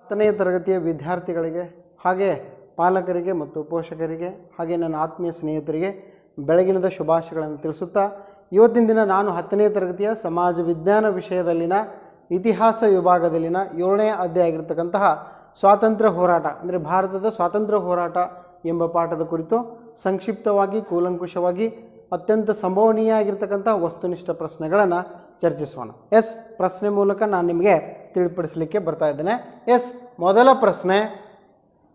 10ನೇ ತರಗತಿಯ ವಿದ್ಯಾರ್ಥಿಗಳಿಗೆ ಹಾಗೆ ಪಾಲಕರಿಗೆ ಮತ್ತು ಪೋಷಕರಿಗೆ ಹಾಗೆ ನನ್ನ ಆತ್ಮೀಯ ಸ್ನೇಹಿತರಿಗೆ ಬೆಳಗಿನದ ಶುಭಾಶಯಗಳನ್ನು ತಿಳಿಸುತ್ತಾ ಇವತ್ತಿನ ದಿನ ನಾನು 10ನೇ ತರಗತಿಯ ಸಮಾಜ ವಿಜ್ಞಾನ ವಿಷಯದಲ್ಲಿನ ಇತಿಹಾಸ ವಿಭಾಗದಲ್ಲಿನ 7ನೇ ಅಧ್ಯಾಯ ಆಗಿರತಕ್ಕಂತಹ ಸ್ವಾತಂತ್ರ್ಯ ಹೋರಾಟ ಅಂದರೆ ಭಾರತದ ಸ್ವಾತಂತ್ರ್ಯ ಹೋರಾಟ ಎಂಬ ಪಾಠದ ಕುರಿತು ಸಂಕ್ಷಿಪ್ತವಾಗಿ ಕೂಲಂಕುಷವಾಗಿ ಅತ್ಯಂತ ಸಂಭವನೀಯ ಆಗಿರತಕ್ಕಂಥ ವಸ್ತುನಿಷ್ಠ ಪ್ರಶ್ನೆಗಳನ್ನು ಚರ್ಚಿಸೋಣ. ಪ್ರಶ್ನೆ ಮೂಲಕ ನಾನು ನಿಮಗೆ ತಿಳಿಪಡಿಸಲಿಕ್ಕೆ ಬರ್ತಾ ಇದ್ದೇನೆ. ಮೊದಲ ಪ್ರಶ್ನೆ,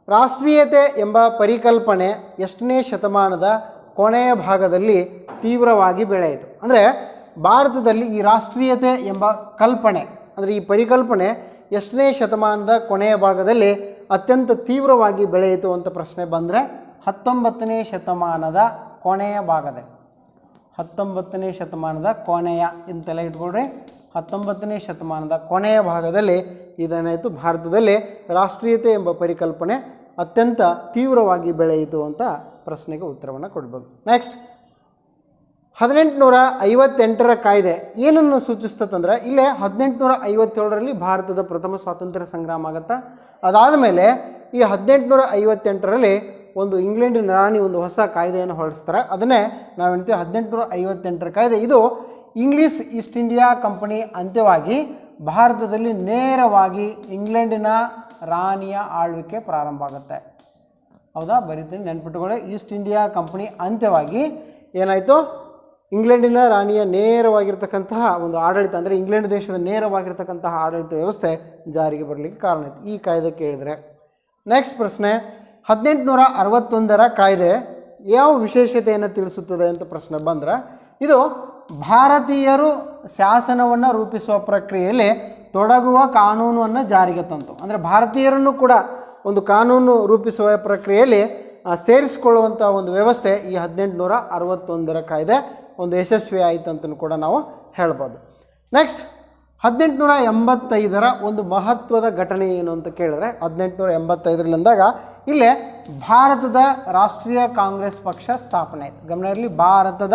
ರಾಷ್ಟ್ರೀಯತೆ ಎಂಬ ಪರಿಕಲ್ಪನೆ ಎಷ್ಟನೇ ಶತಮಾನದ ಕೊನೆಯ ಭಾಗದಲ್ಲಿ ತೀವ್ರವಾಗಿ ಬೆಳೆಯಿತು? ಅಂದರೆ ಭಾರತದಲ್ಲಿ ಈ ರಾಷ್ಟ್ರೀಯತೆ ಎಂಬ ಕಲ್ಪನೆ ಅಂದರೆ ಈ ಪರಿಕಲ್ಪನೆ ಎಷ್ಟನೇ ಶತಮಾನದ ಕೊನೆಯ ಭಾಗದಲ್ಲಿ ಅತ್ಯಂತ ತೀವ್ರವಾಗಿ ಬೆಳೆಯಿತು ಅಂತ ಪ್ರಶ್ನೆ ಬಂದರೆ 19ನೇ ಶತಮಾನದ ಕೊನೆಯ ಭಾಗದಲ್ಲಿ 19ನೇ ಶತಮಾನದ ಕೊನೆಯ ಇಂತೆಲ್ಲ ಇಟ್ಕೊಳ್ರಿ 19ನೇ ಶತಮಾನದ ಕೊನೆಯ ಭಾಗದಲ್ಲಿ ಇದೇನಾಯಿತು, ಭಾರತದಲ್ಲಿ ರಾಷ್ಟ್ರೀಯತೆ ಎಂಬ ಪರಿಕಲ್ಪನೆ ಅತ್ಯಂತ ತೀವ್ರವಾಗಿ ಬೆಳೆಯಿತು ಅಂತ ಪ್ರಶ್ನೆಗೆ ಉತ್ತರವನ್ನು ಕೊಡಬೇಕು. ನೆಕ್ಸ್ಟ್, 1858ರ ಕಾಯ್ದೆ ಏನನ್ನು ಸೂಚಿಸ್ತಂದ್ರೆ ಇಲ್ಲೇ 1857ರಲ್ಲಿ ಭಾರತದ ಪ್ರಥಮ ಸ್ವಾತಂತ್ರ್ಯ ಸಂಗ್ರಾಮ ಆಗುತ್ತೆ. ಅದಾದ ಮೇಲೆ ಈ 1858ರಲ್ಲಿ ಒಂದು ಇಂಗ್ಲೆಂಡಿನ ರಾಣಿ ಒಂದು ಹೊಸ ಕಾಯ್ದೆಯನ್ನು ಹೊರಡಿಸ್ತಾರೆ. ಅದನ್ನೇ ನಾವು ಹೇಳ್ತೀವಿ 1858ರ ಕಾಯ್ದೆ. ಇದು ಇಂಗ್ಲಿಷ್ ಈಸ್ಟ್ ಇಂಡಿಯಾ ಕಂಪನಿ ಅಂತ್ಯವಾಗಿ ಭಾರತದಲ್ಲಿ ನೇರವಾಗಿ ಇಂಗ್ಲೆಂಡಿನ ರಾಣಿಯ ಆಳ್ವಿಕೆ ಪ್ರಾರಂಭ ಆಗುತ್ತೆ. ಹೌದಾ, ಬರೀತೀನಿ, ನೆನ್ಪಿಟ್ಟುಕೊಳ್ಳಿ. ಈಸ್ಟ್ ಇಂಡಿಯಾ ಕಂಪನಿ ಅಂತ್ಯವಾಗಿ ಏನಾಯಿತು, ಇಂಗ್ಲೆಂಡಿನ ರಾಣಿಯ ನೇರವಾಗಿರ್ತಕ್ಕಂತಹ ಒಂದು ಆಡಳಿತ ಅಂದರೆ ಇಂಗ್ಲೆಂಡ್ ದೇಶದ ನೇರವಾಗಿರ್ತಕ್ಕಂತಹ ಆಡಳಿತ ವ್ಯವಸ್ಥೆ ಜಾರಿಗೆ ಬರಲಿಕ್ಕೆ ಕಾರಣ ಆಯಿತು ಈ ಕಾಯ್ದೆ ಕೇಳಿದರೆ. ನೆಕ್ಸ್ಟ್ ಪ್ರಶ್ನೆ, 1861ರ ಕಾಯ್ದೆ ಯಾವ ವಿಶೇಷತೆಯನ್ನು ತಿಳಿಸುತ್ತದೆ ಅಂತ ಪ್ರಶ್ನೆ ಬಂದರೆ ಇದು ಭಾರತೀಯರು ಶಾಸನವನ್ನು ರೂಪಿಸುವ ಪ್ರಕ್ರಿಯೆಯಲ್ಲಿ ತೊಡಗುವ ಕಾನೂನನ್ನು ಜಾರಿಗೆ ತಂತು. ಅಂದರೆ ಭಾರತೀಯರನ್ನು ಕೂಡ ಒಂದು ಕಾನೂನು ರೂಪಿಸುವ ಪ್ರಕ್ರಿಯೆಯಲ್ಲಿ ಸೇರಿಸಿಕೊಳ್ಳುವಂಥ ಒಂದು ವ್ಯವಸ್ಥೆ ಈ 1861ರ ಕಾಯ್ದೆ ಒಂದು ಯಶಸ್ವಿ ಆಯಿತು ಅಂತಲೂ ಕೂಡ ನಾವು ಹೇಳ್ಬೋದು. ನೆಕ್ಸ್ಟ್, 1885ರ ಒಂದು ಮಹತ್ವದ ಘಟನೆ ಏನು ಅಂತ ಕೇಳಿದ್ರೆ 1885ರಲ್ಲಿ ಅಂದಾಗ ಇಲ್ಲೇ ಭಾರತದ ರಾಷ್ಟ್ರೀಯ ಕಾಂಗ್ರೆಸ್ ಪಕ್ಷ ಸ್ಥಾಪನೆ ಆಯಿತು. ಗಮನ ಇರಲಿ, ಭಾರತದ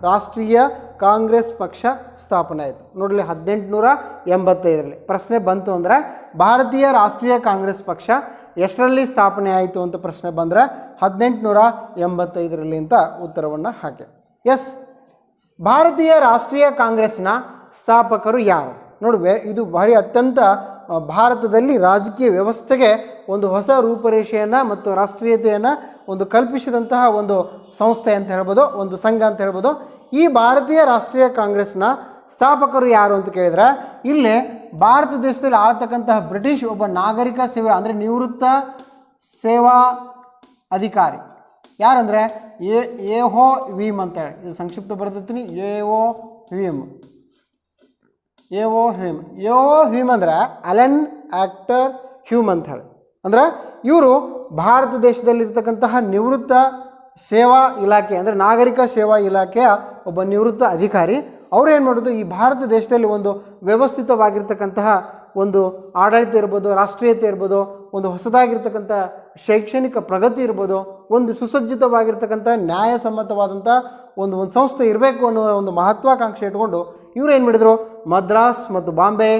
ರಾಷ್ಟ್ರೀಯ ಕಾಂಗ್ರೆಸ್ ಪಕ್ಷ ಸ್ಥಾಪನೆ ಆಯಿತು. ನೋಡಲಿ, 1885ರಲ್ಲಿ ಪ್ರಶ್ನೆ ಬಂತು ಅಂದರೆ ಭಾರತೀಯ ರಾಷ್ಟ್ರೀಯ ಕಾಂಗ್ರೆಸ್ ಪಕ್ಷ ಎಷ್ಟರಲ್ಲಿ ಸ್ಥಾಪನೆ ಆಯಿತು ಅಂತ ಪ್ರಶ್ನೆ ಬಂದರೆ 1885ರಲ್ಲಿ ಅಂತ ಉತ್ತರವನ್ನು ಹಾಕಿ. ಭಾರತೀಯ ರಾಷ್ಟ್ರೀಯ ಕಾಂಗ್ರೆಸ್ನ ಸ್ಥಾಪಕರು ಯಾರು? ನೋಡುವೆ, ಇದು ಭಾರಿ ಅತ್ಯಂತ ಭಾರತದಲ್ಲಿ ರಾಜಕೀಯ ವ್ಯವಸ್ಥೆಗೆ ಒಂದು ಹೊಸ ರೂಪರೇಷೆಯನ್ನು ಮತ್ತು ರಾಷ್ಟ್ರೀಯತೆಯನ್ನು ಒಂದು ಕಲ್ಪಿಸಿದಂತಹ ಒಂದು ಸಂಸ್ಥೆ ಅಂತ ಹೇಳ್ಬೋದು, ಒಂದು ಸಂಘ ಅಂತ ಹೇಳ್ಬೋದು. ಈ ಭಾರತೀಯ ರಾಷ್ಟ್ರೀಯ ಕಾಂಗ್ರೆಸ್ನ ಸ್ಥಾಪಕರು ಯಾರು ಅಂತ ಕೇಳಿದರೆ ಇಲ್ಲೇ ಭಾರತ ದೇಶದಲ್ಲಿ ಆಳ್ತಕ್ಕಂತಹ ಬ್ರಿಟಿಷ್ ಒಬ್ಬ ನಾಗರಿಕ ಸೇವೆ ಅಂದರೆ ನಿವೃತ್ತ ಸೇವಾ ಅಧಿಕಾರಿ ಯಾರಂದರೆ ಎ.ಓ. ಹ್ಯೂಮ್ ಅಂತೇಳಿ, ಇದು ಸಂಕ್ಷಿಪ್ತ ಬರೆದಿರ್ತೀನಿ, ಎ.ಓ. ಹ್ಯೂಮ್. ಎ.ಓ. ಹ್ಯೂಮ್ ಅಂದರೆ ಅಲೆನ್ ಆಕ್ಟರ್ ಹ್ಯೂಮ್ ಅಂತ ಹೇಳಿ. ಅಂದರೆ ಇವರು ಭಾರತ ದೇಶದಲ್ಲಿರ್ತಕ್ಕಂತಹ ನಿವೃತ್ತ ಸೇವಾ ಇಲಾಖೆ ಅಂದರೆ ನಾಗರಿಕ ಸೇವಾ ಇಲಾಖೆಯ ಒಬ್ಬ ನಿವೃತ್ತ ಅಧಿಕಾರಿ. ಅವರು ಏನು ಮಾಡೋದು, ಈ ಭಾರತ ದೇಶದಲ್ಲಿ ಒಂದು ವ್ಯವಸ್ಥಿತವಾಗಿರ್ತಕ್ಕಂತಹ ಒಂದು ಆಡಳಿತ ಇರ್ಬೋದು, ರಾಷ್ಟ್ರೀಯತೆ ಇರ್ಬೋದು, ಒಂದು ಹೊಸದಾಗಿರ್ತಕ್ಕಂಥ ಶೈಕ್ಷಣಿಕ ಪ್ರಗತಿ ಇರ್ಬೋದು, ಒಂದು ಸುಸಜ್ಜಿತವಾಗಿರ್ತಕ್ಕಂಥ ನ್ಯಾಯಸಮ್ಮತವಾದಂಥ ಒಂದು ಸಂಸ್ಥೆ ಇರಬೇಕು ಅನ್ನೋ ಒಂದು ಮಹತ್ವಾಕಾಂಕ್ಷೆ ಇಟ್ಕೊಂಡು ಇವರು ಏನು ಮಾಡಿದರು, ಮದ್ರಾಸ್ ಮತ್ತು ಬಾಂಬೆ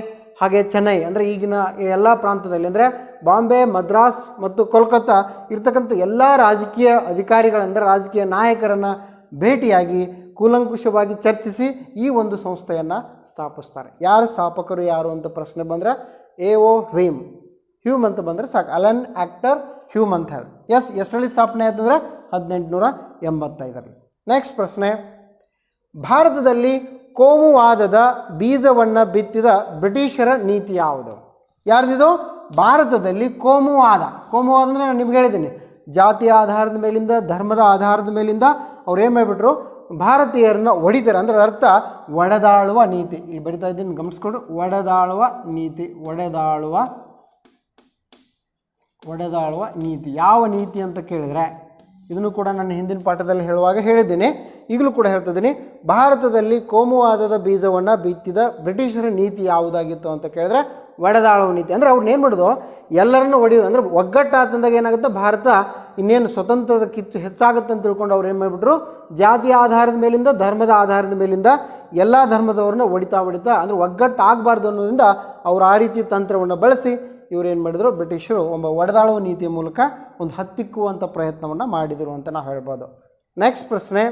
ಹಾಗೆ ಚೆನ್ನೈ ಅಂದರೆ ಈಗಿನ ಎಲ್ಲ ಪ್ರಾಂತದಲ್ಲಿ ಅಂದರೆ ಬಾಂಬೆ, ಮದ್ರಾಸ್ ಮತ್ತು ಕೋಲ್ಕತ್ತಾ ಇರ್ತಕ್ಕಂಥ ಎಲ್ಲ ರಾಜಕೀಯ ಅಧಿಕಾರಿಗಳಂದರೆ ರಾಜಕೀಯ ನಾಯಕರನ್ನು ಭೇಟಿಯಾಗಿ ಕೂಲಂಕುಷವಾಗಿ ಚರ್ಚಿಸಿ ಈ ಒಂದು ಸಂಸ್ಥೆಯನ್ನು ಸ್ಥಾಪಿಸ್ತಾರೆ. ಯಾರು ಸ್ಥಾಪಕರು ಯಾರು ಅಂತ ಪ್ರಶ್ನೆ ಬಂದರೆ ಎ.ಓ. ಹ್ಯೂಮ್ ಅಂತ ಬಂದರೆ ಸಾಕು, ಅಲೆನ್ ಆಕ್ಟರ್ ಹ್ಯೂಮ್ ಅಂತ ಹೇಳಿ. ಎಷ್ಟರಲ್ಲಿ ಸ್ಥಾಪನೆ ಆಯ್ತಂದರೆ 1885ರಲ್ಲಿ. ನೆಕ್ಸ್ಟ್ ಪ್ರಶ್ನೆ, ಭಾರತದಲ್ಲಿ ಕೋಮುವಾದದ ಬೀಜವನ್ನು ಬಿತ್ತಿದ ಬ್ರಿಟಿಷರ ನೀತಿ ಯಾವುದು? ಯಾರ್ದಿದು? ಭಾರತದಲ್ಲಿ ಕೋಮುವಾದ ಅಂದರೆ ನಾನು ನಿಮ್ಗೆ ಹೇಳಿದ್ದೀನಿ, ಜಾತಿಯ ಆಧಾರದ ಮೇಲಿಂದ, ಧರ್ಮದ ಆಧಾರದ ಮೇಲಿಂದ ಅವ್ರು ಏನು ಮಾಡಿಬಿಟ್ರು, ಭಾರತೀಯರನ್ನ ಹೊಡಿತಾರೆ. ಅಂದರೆ ಅರ್ಥ ಒಡೆದಾಳುವ ನೀತಿ. ಇಲ್ಲಿ ಬರಿತಾ ಇದ್ದೀನಿ, ಗಮನಿಸ್ಕೊಂಡು, ಒಡೆದಾಳುವ ನೀತಿ. ಒಡೆದಾಳುವ ನೀತಿ ಯಾವ ನೀತಿ ಅಂತ ಕೇಳಿದರೆ ಇದನ್ನು ಕೂಡ ನಾನು ಹಿಂದಿನ ಪಾಠದಲ್ಲಿ ಹೇಳುವಾಗ ಹೇಳಿದ್ದೀನಿ, ಈಗಲೂ ಕೂಡ ಹೇಳ್ತಿದ್ದೀನಿ. ಭಾರತದಲ್ಲಿ ಕೋಮುವಾದದ ಬೀಜವನ್ನು ಬಿತ್ತಿದ ಬ್ರಿಟಿಷರ ನೀತಿ ಯಾವುದಾಗಿತ್ತು ಅಂತ ಕೇಳಿದ್ರೆ ಒಡೆದಾಳುವ ನೀತಿ. ಅಂದರೆ ಅವ್ರನ್ನ ಏನು ಮಾಡೋದು, ಎಲ್ಲರನ್ನೂ ಹೊಡೆಯೋದು. ಅಂದರೆ ಒಗ್ಗಟ್ಟಾತಂದಾಗ ಏನಾಗುತ್ತೆ, ಭಾರತ ಇನ್ನೇನು ಸ್ವತಂತ್ರದ ಕಿಚ್ಚು ಹೆಚ್ಚಾಗುತ್ತೆ ಅಂತ ತಿಳ್ಕೊಂಡು ಅವ್ರು ಏನು ಮಾಡಿಬಿಟ್ರು, ಜಾತಿಯ ಆಧಾರದ ಮೇಲಿಂದ, ಧರ್ಮದ ಆಧಾರದ ಮೇಲಿಂದ ಎಲ್ಲ ಧರ್ಮದವ್ರನ್ನ ಹೊಡಿತಾ ಅಂದರೆ ಒಗ್ಗಟ್ಟಾಗಬಾರ್ದು ಅನ್ನೋದ್ರಿಂದ ಅವ್ರು ಆ ರೀತಿ ತಂತ್ರವನ್ನು ಬಳಸಿ ಇವರು ಏನು ಮಾಡಿದರು, ಬ್ರಿಟಿಷರು ಒಬ್ಬ ಒಡೆದಾಳುವ ನೀತಿಯ ಮೂಲಕ ಒಂದು ಹತ್ತಿಕ್ಕುವಂಥ ಪ್ರಯತ್ನವನ್ನು ಮಾಡಿದರು ಅಂತ ನಾವು ಹೇಳ್ಬೋದು. ನೆಕ್ಸ್ಟ್ ಪ್ರಶ್ನೆ,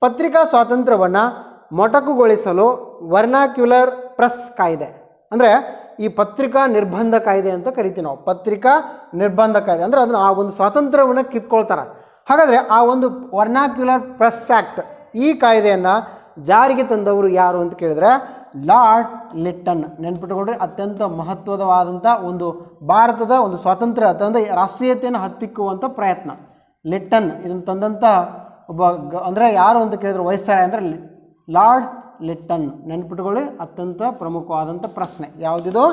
ಪತ್ರಿಕಾ ಸ್ವಾತಂತ್ರ್ಯವನ್ನು ಮೊಟಕುಗೊಳಿಸಲು ವರ್ನಾಕ್ಯುಲರ್ ಪ್ರೆಸ್ ಕಾಯ್ದೆ, ಅಂದರೆ ಈ ಪತ್ರಿಕಾ ನಿರ್ಬಂಧ ಕಾಯ್ದೆ ಅಂತ ಕರಿತೀವಿ ನಾವು. ಪತ್ರಿಕಾ ನಿರ್ಬಂಧ ಕಾಯ್ದೆ ಅಂದರೆ ಅದನ್ನು ಆ ಒಂದು ಸ್ವಾತಂತ್ರ್ಯವನ್ನು ಕಿತ್ಕೊಳ್ತಾರೆ. ಹಾಗಾದರೆ ಆ ಒಂದು ವರ್ನಾಕ್ಯುಲರ್ ಪ್ರೆಸ್ ಆ್ಯಕ್ಟ್, ಈ ಕಾಯ್ದೆಯನ್ನು ಜಾರಿಗೆ ತಂದವರು ಯಾರು ಅಂತ ಕೇಳಿದರೆ ಲಾರ್ಡ್ ಲಿಟ್ಟನ್. ನೆನ್ಪಿಟ್ಟುಕೊಂಡ್ರೆ ಅತ್ಯಂತ ಮಹತ್ವದವಾದಂಥ ಒಂದು ಭಾರತದ ಒಂದು ಸ್ವಾತಂತ್ರ್ಯ ಅಥವಾ ರಾಷ್ಟ್ರೀಯತೆಯನ್ನು ಹತ್ತಿಕ್ಕುವಂಥ ಪ್ರಯತ್ನ ಲಿಟ್ಟನ್ ಇದನ್ನು ತಂದಂಥ ಒಬ್ಬ ಅಂದರೆ ಯಾರು ಅಂತ ಕೇಳಿದ್ರೆ ವೈಸ್ರಾಯ್ ಅಂದರೆ ಲಾರ್ಡ್ ಲಿಟ್ಟನ್. ನೆನ್ಪಿಟ್ಟುಕೊಳ್ಳಿ, ಅತ್ಯಂತ ಪ್ರಮುಖವಾದಂಥ ಪ್ರಶ್ನೆ. ಯಾವುದಿದು?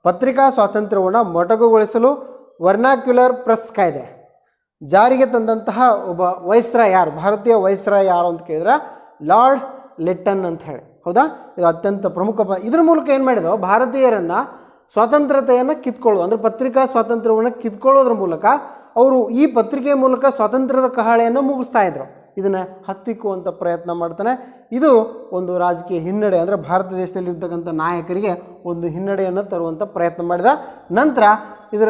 ಪತ್ರಿಕಾ ಸ್ವಾತಂತ್ರ್ಯವನ್ನು ಮೊಟಕುಗೊಳಿಸಲು ವರ್ನಾಕ್ಯುಲರ್ ಪ್ರೆಸ್ ಕಾಯ್ದೆ ಜಾರಿಗೆ ತಂದಂತಹ ಒಬ್ಬ ವೈಸ್ರಾಯ್ ಯಾರು, ಭಾರತೀಯ ವೈಸ್ರಾಯ್ ಯಾರು ಅಂತ ಕೇಳಿದ್ರೆ ಲಾರ್ಡ್ ಲಿಟ್ಟನ್ ಅಂತ ಹೇಳಿ. ಹೌದಾ? ಇದು ಅತ್ಯಂತ ಪ್ರಮುಖ. ಇದ್ರ ಮೂಲಕ ಏನು ಮಾಡಿದ್ರು, ಭಾರತೀಯರನ್ನು ಸ್ವಾತಂತ್ರ್ಯತೆಯನ್ನು ಕಿತ್ಕೊಳ್ಳೋದು ಅಂದರೆ ಪತ್ರಿಕಾ ಸ್ವಾತಂತ್ರ್ಯವನ್ನು ಕಿತ್ಕೊಳ್ಳೋದ್ರ ಮೂಲಕ ಅವರು ಈ ಪತ್ರಿಕೆಯ ಮೂಲಕ ಸ್ವಾತಂತ್ರ್ಯದ ಕಹಳೆಯನ್ನು ಮುಗಿಸ್ತಾ ಇದ್ರು. ಇದನ್ನು ಹತ್ತಿಕ್ಕುವಂಥ ಪ್ರಯತ್ನ ಮಾಡ್ತಾನೆ. ಇದು ಒಂದು ರಾಜಕೀಯ ಹಿನ್ನಡೆ, ಅಂದರೆ ಭಾರತ ದೇಶದಲ್ಲಿ ಇರ್ತಕ್ಕಂಥ ನಾಯಕರಿಗೆ ಒಂದು ಹಿನ್ನಡೆಯನ್ನು ತರುವಂಥ ಪ್ರಯತ್ನ ಮಾಡಿದ. ನಂತರ ಇದರ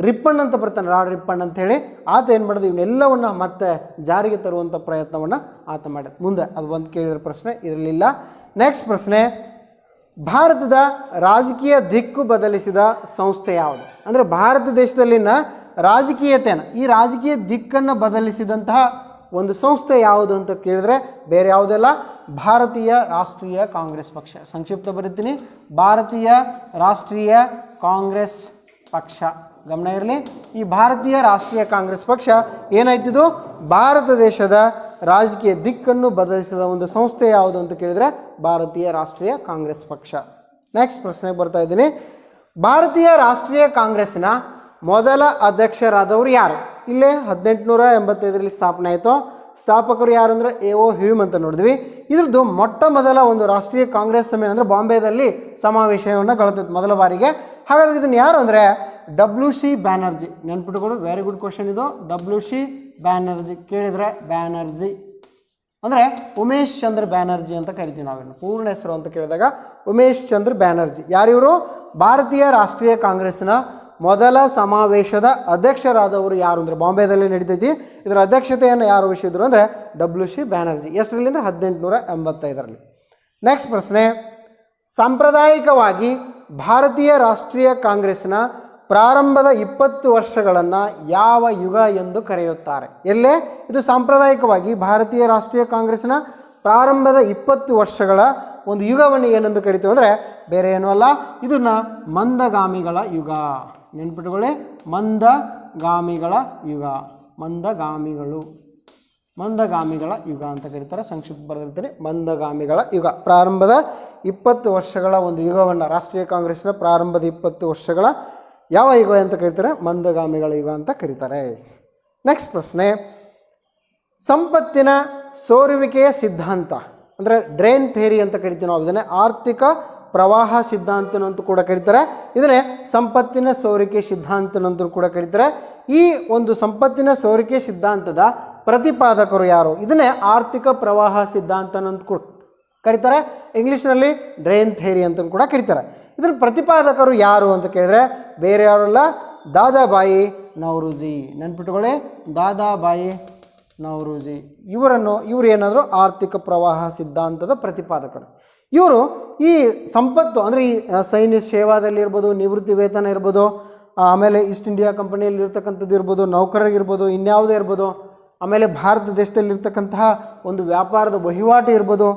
ರಿಪ್ಪನ್ ಅಂತ ಬರ್ತಾನೆ, ಲಾರ್ಡ್ ರಿಪ್ಪನ್ ಅಂಥೇಳಿ, ಆತ ಏನು ಮಾಡಿದ, ಇವನ್ನೆಲ್ಲವನ್ನು ಮತ್ತೆ ಜಾರಿಗೆ ತರುವಂಥ ಪ್ರಯತ್ನವನ್ನು ಆತ ಮಾಡಿದ. ಮುಂದೆ ಅದು ಒಂದು ಕೇಳಿದ ಪ್ರಶ್ನೆ ಇರಲಿಲ್ಲ. ನೆಕ್ಸ್ಟ್ ಪ್ರಶ್ನೆ, ಭಾರತದ ರಾಜಕೀಯ ದಿಕ್ಕು ಬದಲಿಸಿದ ಸಂಸ್ಥೆ ಯಾವುದು? ಅಂದರೆ ಭಾರತ ದೇಶದಲ್ಲಿನ ರಾಜಕೀಯತೆಯನ್ನು, ಈ ರಾಜಕೀಯ ದಿಕ್ಕನ್ನು ಬದಲಿಸಿದಂತಹ ಒಂದು ಸಂಸ್ಥೆ ಯಾವುದು ಅಂತ ಕೇಳಿದ್ರೆ ಬೇರೆ ಯಾವುದೆಲ್ಲ, ಭಾರತೀಯ ರಾಷ್ಟ್ರೀಯ ಕಾಂಗ್ರೆಸ್ ಪಕ್ಷ. ಸಂಕ್ಷಿಪ್ತ ಬರೀತೀನಿ, ಭಾರತೀಯ ರಾಷ್ಟ್ರೀಯ ಕಾಂಗ್ರೆಸ್ ಪಕ್ಷ. ಗಮನ ಇರಲಿ, ಈ ಭಾರತೀಯ ರಾಷ್ಟ್ರೀಯ ಕಾಂಗ್ರೆಸ್ ಪಕ್ಷ ಏನಾಯ್ತಿದು, ಭಾರತ ದೇಶದ ರಾಜಕೀಯ ದಿಕ್ಕನ್ನು ಬದಲಿಸಿದ ಒಂದು ಸಂಸ್ಥೆ ಯಾವುದು ಅಂತ ಕೇಳಿದರೆ ಭಾರತೀಯ ರಾಷ್ಟ್ರೀಯ ಕಾಂಗ್ರೆಸ್ ಪಕ್ಷ. ನೆಕ್ಸ್ಟ್ ಪ್ರಶ್ನೆಗೆ ಬರ್ತಾ ಇದ್ದೀನಿ, ಭಾರತೀಯ ರಾಷ್ಟ್ರೀಯ ಕಾಂಗ್ರೆಸ್ಸಿನ ಮೊದಲ ಅಧ್ಯಕ್ಷರಾದವರು ಯಾರು? ಇಲ್ಲೇ 1885ರಲ್ಲಿ ಸ್ಥಾಪನೆ ಆಯಿತು. ಸ್ಥಾಪಕರು ಯಾರು ಅಂದರೆ A.O. ಹ್ಯೂಮ್ ಅಂತ ನೋಡಿದ್ವಿ. ಇದ್ರದ್ದು ಮೊಟ್ಟ ಮೊದಲ ಒಂದು ರಾಷ್ಟ್ರೀಯ ಕಾಂಗ್ರೆಸ್ ಸಮ್ಮೇಳನ ಅಂದರೆ ಬಾಂಬೆದಲ್ಲಿ ಸಮಾವೇಶವನ್ನು ಗಳಿತೈತೆ ಮೊದಲ ಬಾರಿಗೆ. ಹಾಗಾದರೆ ಇದನ್ನು ಯಾರು ಅಂದರೆ W.C. ಬ್ಯಾನರ್ಜಿ. ನೆನ್ಪಿಟ್ಕೊಳ್ಳಿ, ವೆರಿ ಗುಡ್ ಕ್ವಶನ್ ಇದು. W.C. ಬ್ಯಾನರ್ಜಿ ಕೇಳಿದರೆ, ಬ್ಯಾನರ್ಜಿ ಅಂದರೆ ಉಮೇಶ್ ಚಂದ್ರ ಬ್ಯಾನರ್ಜಿ ಅಂತ ಕರಿತೀವಿ ನಾವೇನು, ಪೂರ್ಣ ಹೆಸರು ಅಂತ ಕೇಳಿದಾಗ ಉಮೇಶ್ ಚಂದ್ರ ಬ್ಯಾನರ್ಜಿ. ಯಾರಿವರು? ಭಾರತೀಯ ರಾಷ್ಟ್ರೀಯ ಕಾಂಗ್ರೆಸ್ನ ಮೊದಲ ಸಮಾವೇಶದ ಅಧ್ಯಕ್ಷರಾದವರು ಯಾರು ಅಂದರೆ ಬಾಂಬೆದಲ್ಲಿ ನಡೀತೈತಿ. ಇದರ ಅಧ್ಯಕ್ಷತೆಯನ್ನು ಯಾರು ವಹಿಸಿದ್ರು ಅಂದರೆ W.C. ಬ್ಯಾನರ್ಜಿ. ಎಷ್ಟರಲ್ಲಿ ಅಂದರೆ 1885ರಲ್ಲಿ. ನೆಕ್ಸ್ಟ್ ಪ್ರಶ್ನೆ, ಸಾಂಪ್ರದಾಯಿಕವಾಗಿ ಭಾರತೀಯ ರಾಷ್ಟ್ರೀಯ ಕಾಂಗ್ರೆಸ್ನ ಪ್ರಾರಂಭದ 20 ವರ್ಷಗಳನ್ನು ಯಾವ ಯುಗ ಎಂದು ಕರೆಯುತ್ತಾರೆ? ಎಲ್ಲೇ ಇದು ಸಾಂಪ್ರದಾಯಿಕವಾಗಿ ಭಾರತೀಯ ರಾಷ್ಟ್ರೀಯ ಕಾಂಗ್ರೆಸ್ನ ಪ್ರಾರಂಭದ 20 ವರ್ಷಗಳ ಒಂದು ಯುಗವನ್ನು ಏನೆಂದು ಕರಿತೀವಿ ಅಂದರೆ ಬೇರೆ ಏನೂ ಅಲ್ಲ, ಇದನ್ನು ಮಂದಗಾಮಿಗಳ ಯುಗ. ನೆನ್ಪಿಟ್ಕೊಳ್ಳಿ, ಮಂದಗಾಮಿಗಳ ಯುಗ, ಮಂದಗಾಮಿಗಳ ಯುಗ ಅಂತ ಕರೀತಾರೆ. ಸಂಕ್ಷಿಪ್ತ ಬರೆದಿರ್ತಾರೆ, ಮಂದಗಾಮಿಗಳ ಯುಗ. ಪ್ರಾರಂಭದ 20 ವರ್ಷಗಳ ಒಂದು ಯುಗವನ್ನು, ರಾಷ್ಟ್ರೀಯ ಕಾಂಗ್ರೆಸ್ನ ಪ್ರಾರಂಭದ 20 ವರ್ಷಗಳ ಯಾವ ಯುಗ ಅಂತ ಕರೀತಾರೆ? ಮಂದಗಾಮಿಗಳ ಯುಗ ಅಂತ ಕರೀತಾರೆ. ನೆಕ್ಸ್ಟ್ ಪ್ರಶ್ನೆ, ಸಂಪತ್ತಿನ ಸೋರುವಿಕೆಯ ಸಿದ್ಧಾಂತ ಅಂದರೆ ಡ್ರೈನ್ ಥಿಯರಿ ಅಂತ ಕರಿತೀವಿ ನಾವು. ಇದನ್ನೇ ಆರ್ಥಿಕ ಪ್ರವಾಹ ಸಿದ್ಧಾಂತನಂತೂ ಕೂಡ ಕರೀತಾರೆ. ಇದನ್ನೇ ಸಂಪತ್ತಿನ ಸೋರಿಕೆ ಸಿದ್ಧಾಂತನಂತೂ ಕೂಡ ಕರೀತಾರೆ. ಈ ಒಂದು ಸಂಪತ್ತಿನ ಸೋರಿಕೆ ಸಿದ್ಧಾಂತದ ಪ್ರತಿಪಾದಕರು ಯಾರು? ಇದನ್ನೇ ಆರ್ಥಿಕ ಪ್ರವಾಹ ಸಿದ್ಧಾಂತನಂತ ಕೂಡ ಕರೀತಾರೆ. ಇಂಗ್ಲೀಷ್ನಲ್ಲಿ ಡ್ರೈನ್ ಥಿಯರಿ ಅಂತ ಕೂಡ ಕರೀತಾರೆ. ಇದರ ಪ್ರತಿಪಾದಕರು ಯಾರು ಅಂತ ಕೇಳಿದ್ರೆ ಬೇರೆ ಯಾರಲ್ಲ, ದಾದಾಬಾಯಿ ನೌರೋಜಿ. ನೆನ್ಪಿಟ್ಕೊಳ್ಳಿ, ದಾದಾಬಾಯಿ ನೌರೋಜಿ. ಇವರು ಏನಾದರೂ ಆರ್ಥಿಕ ಪ್ರವಾಹ ಸಿದ್ಧಾಂತದ ಪ್ರತಿಪಾದಕರು. ಇವರು ಈ ಸಂಪತ್ತು ಅಂದರೆ ಈ ಸೈನ್ಯ ಸೇವಾದಲ್ಲಿ ಇರ್ಬೋದು, ನಿವೃತ್ತಿ ವೇತನ ಇರ್ಬೋದು, ಆಮೇಲೆ ಈಸ್ಟ್ ಇಂಡಿಯಾ ಕಂಪನಿಯಲ್ಲಿ ಇರ್ತಕ್ಕಂಥದ್ದು ಇರ್ಬೋದು, ನೌಕರರಿಗಿರ್ಬೋದು, ಇನ್ಯಾವುದೇ ಇರ್ಬೋದು, ಆಮೇಲೆ ಭಾರತ ದೇಶದಲ್ಲಿರ್ತಕ್ಕಂತಹ ಒಂದು ವ್ಯಾಪಾರದ ವಹಿವಾಟು ಇರ್ಬೋದು,